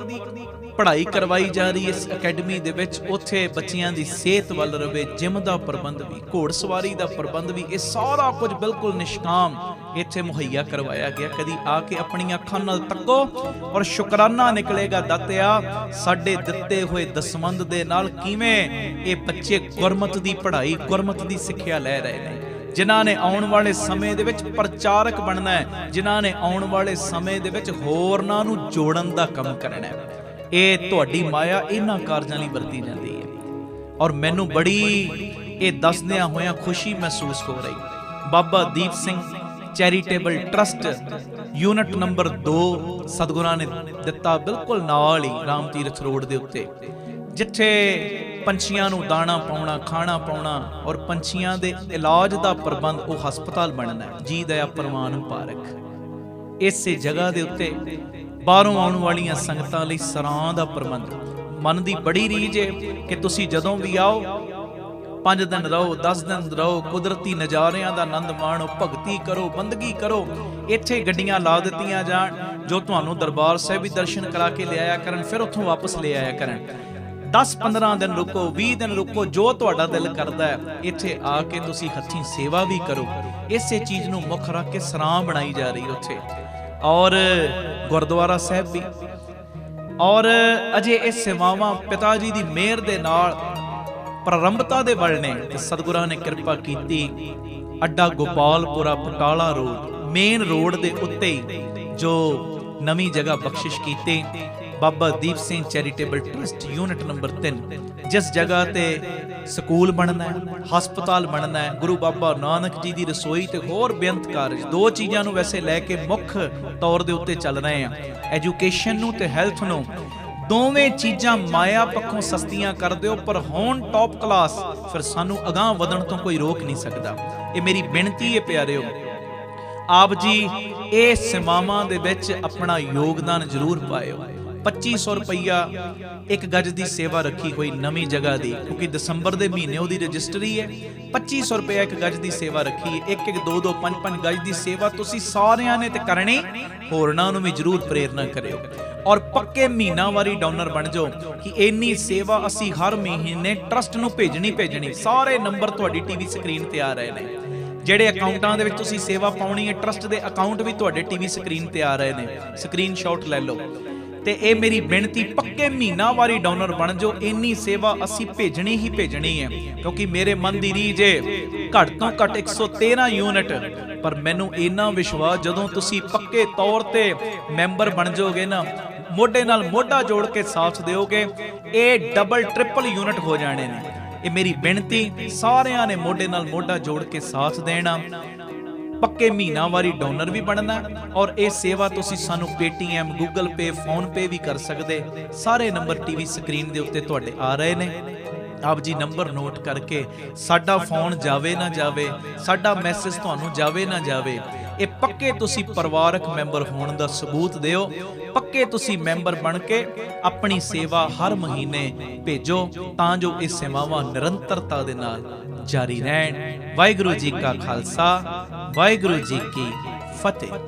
ਪੜ੍ਹਾਈ ਕਰਵਾਈ ਜਾ ਰਹੀ ਇਸ ਅਕੈਡਮੀ ਦੇ ਵਿੱਚ, ਉੱਥੇ ਬੱਚਿਆਂ ਦੀ ਸਿਹਤ ਵੱਲ ਰਵੇ, ਜਿਮ ਦਾ ਪ੍ਰਬੰਧ ਵੀ, ਘੋੜਸਵਾਰੀ ਦਾ ਪ੍ਰਬੰਧ ਵੀ, ਇਹ ਸਾਰਾ ਕੁਝ ਬਿਲਕੁਲ ਨਿਸ਼ਕਾਮ ਇੱਥੇ ਮੁਹੱਈਆ ਕਰਵਾਇਆ ਗਿਆ। ਕਦੀ ਆ ਕੇ ਆਪਣੀਆਂ ਅੱਖਾਂ ਨਾਲ ਤੱਕੋ ਔਰ ਸ਼ੁਕਰਾਨਾ ਨਿਕਲੇਗਾ ਦਾਤਿਆ ਸਾਡੇ ਦਿੱਤੇ ਹੋਏ ਦਸਵੰਧ ਦੇ ਨਾਲ ਕਿਵੇਂ ਇਹ ਬੱਚੇ ਗੁਰਮਤਿ ਦੀ ਪੜ੍ਹਾਈ, ਗੁਰਮਤਿ ਦੀ ਸਿੱਖਿਆ ਲੈ ਰਹੇ ਨੇ, ਜਿਨ੍ਹਾਂ ਨੇ ਆਉਣ ਵਾਲੇ ਸਮੇਂ ਦੇ ਵਿੱਚ ਪ੍ਰਚਾਰਕ ਬਣਨਾ ਹੈ, ਜਿਨ੍ਹਾਂ ਨੇ ਆਉਣ ਵਾਲੇ ਸਮੇਂ ਦੇ ਵਿੱਚ ਹੋਰਨਾਂ ਨੂੰ ਜੋੜਨ ਦਾ ਕੰਮ ਕਰਨਾ ਹੈ। ਇਹ ਤੁਹਾਡੀ ਮਾਇਆ ਇਹਨਾਂ ਕਾਰਜਾਂ ਲਈ ਵਰਤੀ ਜਾਂਦੀ ਹੈ ਔਰ ਮੈਨੂੰ ਬੜੀ ਇਹ ਦੱਸਦਿਆਂ ਹੋਇਆਂ ਖੁਸ਼ੀ ਮਹਿਸੂਸ ਹੋ ਰਹੀ। Baba Deep Singh charitable trust unit number 2 ਸਤਿਗੁਰਾਂ ਨੇ ਦਿੱਤਾ, ਬਿਲਕੁਲ ਨਾਲ ਹੀ ਰਾਮ ਤੀਰਥ ਰੋਡ ਦੇ ਉੱਤੇ, ਜਿੱਥੇ ਪੰਛੀਆਂ ਨੂੰ ਦਾਣਾ ਪਾਉਣਾ, ਖਾਣਾ ਪਾਉਣਾ ਔਰ ਪੰਛੀਆਂ ਦੇ ਇਲਾਜ ਦਾ ਪ੍ਰਬੰਧ, ਉਹ ਹਸਪਤਾਲ ਬਣਨਾ ਹੈ, ਜੀ ਦਇਆ ਪ੍ਰਵਾਨ ਪਾਰਕ। ਇਸੇ ਜਗ੍ਹਾ ਦੇ ਉੱਤੇ ਬਾਹਰੋਂ ਆਉਣ ਵਾਲੀਆਂ ਸੰਗਤਾਂ ਲਈ ਸਰਾਂ ਦਾ ਪ੍ਰਬੰਧ। ਮਨ ਦੀ ਬੜੀ ਰੀਝ ਹੈ ਕਿ ਤੁਸੀਂ ਜਦੋਂ ਵੀ ਆਓ 5 ਦਿਨ ਰਹੋ, 10 ਦਿਨ ਰਹੋ, ਕੁਦਰਤੀ ਨਜ਼ਾਰਿਆਂ ਦਾ ਆਨੰਦ ਮਾਣੋ, ਭਗਤੀ ਕਰੋ, ਬੰਦਗੀ ਕਰੋ। ਇੱਥੇ ਗੱਡੀਆਂ ਲਾ ਦਿੱਤੀਆਂ ਜਾਣ ਜੋ ਤੁਹਾਨੂੰ ਦਰਬਾਰ ਸਾਹਿਬ ਵੀ ਦਰਸ਼ਨ ਕਰਾ ਕੇ ਲਿਆਇਆ ਕਰਨ, ਫਿਰ ਉੱਥੋਂ ਵਾਪਸ ਲੈ ਆਇਆ ਕਰਨ। 10-15 ਦਿਨ ਰੁਕੋ, 20 ਦਿਨ ਰੁਕੋ, ਜੋ ਤੁਹਾਡਾ ਦਿਲ ਕਰਦਾ ਹੈ। ਇੱਥੇ ਆ ਕੇ ਤੁਸੀਂ ਹੱਥੀਂ ਸੇਵਾ ਵੀ ਕਰੋ। ਇਸੇ ਚੀਜ਼ ਨੂੰ ਮੁੱਖ ਰੱਖ ਕੇ ਸਰਾਂ ਬਣਾਈ ਜਾ ਰਹੀ ਉੱਥੇ, ਔਰ ਗੁਰਦੁਆਰਾ ਸਾਹਿਬ ਵੀ। ਔਰ ਅਜੇ ਇਹ ਸੇਵਾਵਾਂ ਪਿਤਾ ਜੀ ਦੀ ਮਿਹਰ ਦੇ ਨਾਲ ਪ੍ਰਾਰੰਭਤਾ ਦੇ ਵੱਲ ਨੇ ਤੇ ਸਤਿਗੁਰਾਂ ਨੇ ਕਿਰਪਾ ਕੀਤੀ। ਅੱਡਾ Gopalpura Batala road, main road ਦੇ ਉੱਤੇ ਹੀ ਜੋ ਨਵੀਂ ਜਗ੍ਹਾ ਬਖਸ਼ਿਸ਼ ਕੀਤੀ, Baba Deep Singh charitable trust unit number 3, ਜਿਸ ਜਗ੍ਹਾ ਤੇ ਸਕੂਲ ਬਣਨਾ ਹੈ, ਹਸਪਤਾਲ ਬਣਨਾ ਹੈ, ਗੁਰੂ ਬਾਬਾ ਨਾਨਕ ਜੀ ਦੀ ਰਸੋਈ ਤੇ ਹੋਰ ਬੇਅੰਤ ਕਾਰਜ। 2 ਚੀਜ਼ਾਂ ਨੂੰ ਵੈਸੇ ਲੈ ਕੇ ਮੁੱਖ ਤੌਰ ਦੇ ਉੱਤੇ ਚੱਲ ਰਹੇ ਆ, ਐਜੂਕੇਸ਼ਨ ਨੂੰ ਤੇ ਹੈਲਥ ਨੂੰ। ਦੋਵੇਂ ਚੀਜ਼ਾਂ ਮਾਇਆ ਪੱਖੋਂ ਸਸਤੀਆਂ ਕਰ ਦਿਓ, ਪਰ ਹੋਣ ਟੌਪ ਕਲਾਸ, ਫਿਰ ਸਾਨੂੰ ਅਗਾਂਹ ਵਧਣ ਤੋਂ ਕੋਈ ਰੋਕ ਨਹੀਂ ਸਕਦਾ। ਇਹ ਮੇਰੀ ਬੇਨਤੀ ਹੈ ਪਿਆਰਿਓ, ਆਪ ਜੀ ਇਹ ਸੇਵਾਵਾਂ ਦੇ ਵਿੱਚ ਆਪਣਾ ਯੋਗਦਾਨ ਜ਼ਰੂਰ ਪਾਇਓ। 2500 ਰੁਪਈਆ 1 ਗਜ ਦੀ ਸੇਵਾ ਰੱਖੀ ਹੋਈ ਨਵੀਂ ਜਗ੍ਹਾ ਦੀ, ਕਿਉਂਕਿ ਦਸੰਬਰ ਦੇ ਮਹੀਨੇ ਉਹਦੀ ਰਜਿਸਟਰੀ ਹੈ। 2500 ਰੁਪਈਆ 1 ਗਜ ਦੀ ਸੇਵਾ ਰੱਖੀ ਹੈ। 1-1, 2-2, 5-5 ਗਜ ਦੀ ਸੇਵਾ ਤੁਸੀਂ ਸਾਰਿਆਂ ਨੇ ਤੇ ਕਰਨੀ, ਹੋਰਨਾਂ ਨੂੰ ਵੀ ਜ਼ਰੂਰ ਪ੍ਰੇਰਨਾ ਕਰਿਓ ਔਰ ਪੱਕੇ ਮਹੀਨਾਵਾਰੀ ਡੋਨਰ ਬਣ ਜਾਓ ਕਿ ਇੰਨੀ ਸੇਵਾ ਅਸੀਂ ਹਰ ਮਹੀਨੇ ਟਰਸਟ ਨੂੰ ਭੇਜਣੀ। ਸਾਰੇ ਨੰਬਰ ਤੁਹਾਡੀ ਟੀਵੀ ਸਕਰੀਨ ਤੇ ਆ ਰਹੇ ਨੇ। ਜਿਹੜੇ ਅਕਾਊਂਟਾਂ ਦੇ ਵਿੱਚ ਤੁਸੀਂ ਸੇਵਾ ਪਾਉਣੀ ਹੈ, ਟਰਸਟ ਦੇ ਅਕਾਊਂਟ ਵੀ ਤੁਹਾਡੇ ਟੀਵੀ ਸਕਰੀਨ ਤੇ ਆ ਰਹੇ ਨੇ, ਸਕਰੀਨਸ਼ਾਟ ਲੈ ਲਓ। ਤੇ ਇਹ ਮੇਰੀ ਬੇਨਤੀ, ਪੱਕੇ ਮਹੀਨਾਵਾਰੀ ਡੋਨਰ ਬਣ ਜਾਓ। ਇੰਨੀ ਸੇਵਾ ਅਸੀਂ ਭੇਜਣੀ ਹੀ ਭੇਜਣੀ ਹੈ, ਕਿਉਂਕਿ ਮੇਰੇ ਮਨ ਦੀ ਰੀਝ ਹੈ ਘੱਟ ਤੋਂ ਘੱਟ 113 ਯੂਨਿਟ। ਪਰ ਮੈਨੂੰ ਇੰਨਾ ਵਿਸ਼ਵਾਸ, ਜਦੋਂ ਤੁਸੀਂ ਪੱਕੇ ਤੌਰ ਤੇ ਮੈਂਬਰ ਬਣ ਜਾਓਗੇ ਨਾ, ਮੋਢੇ ਨਾਲ ਮੋਢਾ ਜੋੜ ਕੇ ਸਾਥ ਦਿਓਗੇ, ਇਹ ਡਬਲ ਟ੍ਰਿਪਲ ਯੂਨਿਟ ਹੋ ਜਾਣੇ ਨੇ। ਇਹ ਮੇਰੀ ਬੇਨਤੀ, ਸਾਰਿਆਂ ਨੇ ਮੋਢੇ ਨਾਲ ਮੋਢਾ ਜੋੜ ਕੇ ਸਾਥ ਦੇਣਾ, ਪੱਕੇ ਮਹੀਨਾਵਾਰੀ ਡੋਨਰ ਵੀ ਬਣਨਾ ਔਰ ਇਹ ਸੇਵਾ ਤੁਸੀਂ ਸਾਨੂੰ ਪੇਟੀਐਮ, ਗੂਗਲ ਪੇ, ਫੋਨ ਪੇ ਵੀ ਕਰ ਸਕਦੇ। ਸਾਰੇ ਨੰਬਰ ਟੀਵੀ ਸਕਰੀਨ ਦੇ ਉੱਤੇ ਤੁਹਾਡੇ ਆ ਰਹੇ ਨੇ। ਆਪ ਜੀ ਨੰਬਰ ਨੋਟ ਕਰਕੇ, ਸਾਡਾ ਫੋਨ ਜਾਵੇ ਨਾ ਜਾਵੇ, ਸਾਡਾ ਮੈਸੇਜ ਤੁਹਾਨੂੰ ਜਾਵੇ ਨਾ ਜਾਵੇ, ਇਹ ਪੱਕੇ ਤੁਸੀਂ ਪਰਿਵਾਰਕ ਮੈਂਬਰ ਹੋਣ ਦਾ ਸਬੂਤ ਦਿਓ। ਪੱਕੇ ਤੁਸੀਂ ਮੈਂਬਰ ਬਣ ਕੇ ਆਪਣੀ ਸੇਵਾ ਹਰ ਮਹੀਨੇ ਭੇਜੋ, ਤਾਂ ਜੋ ਇਹ ਸੇਵਾਵਾਂ ਨਿਰੰਤਰਤਾ ਦੇ ਨਾਲ ਜਾਰੀ ਰਹਿਣ। ਵਾਹਿਗੁਰੂ ਜੀ ਕਾ ਖਾਲਸਾ, ਵਾਹਿਗੁਰੂ ਜੀ ਕੀ ਫਤਿਹ।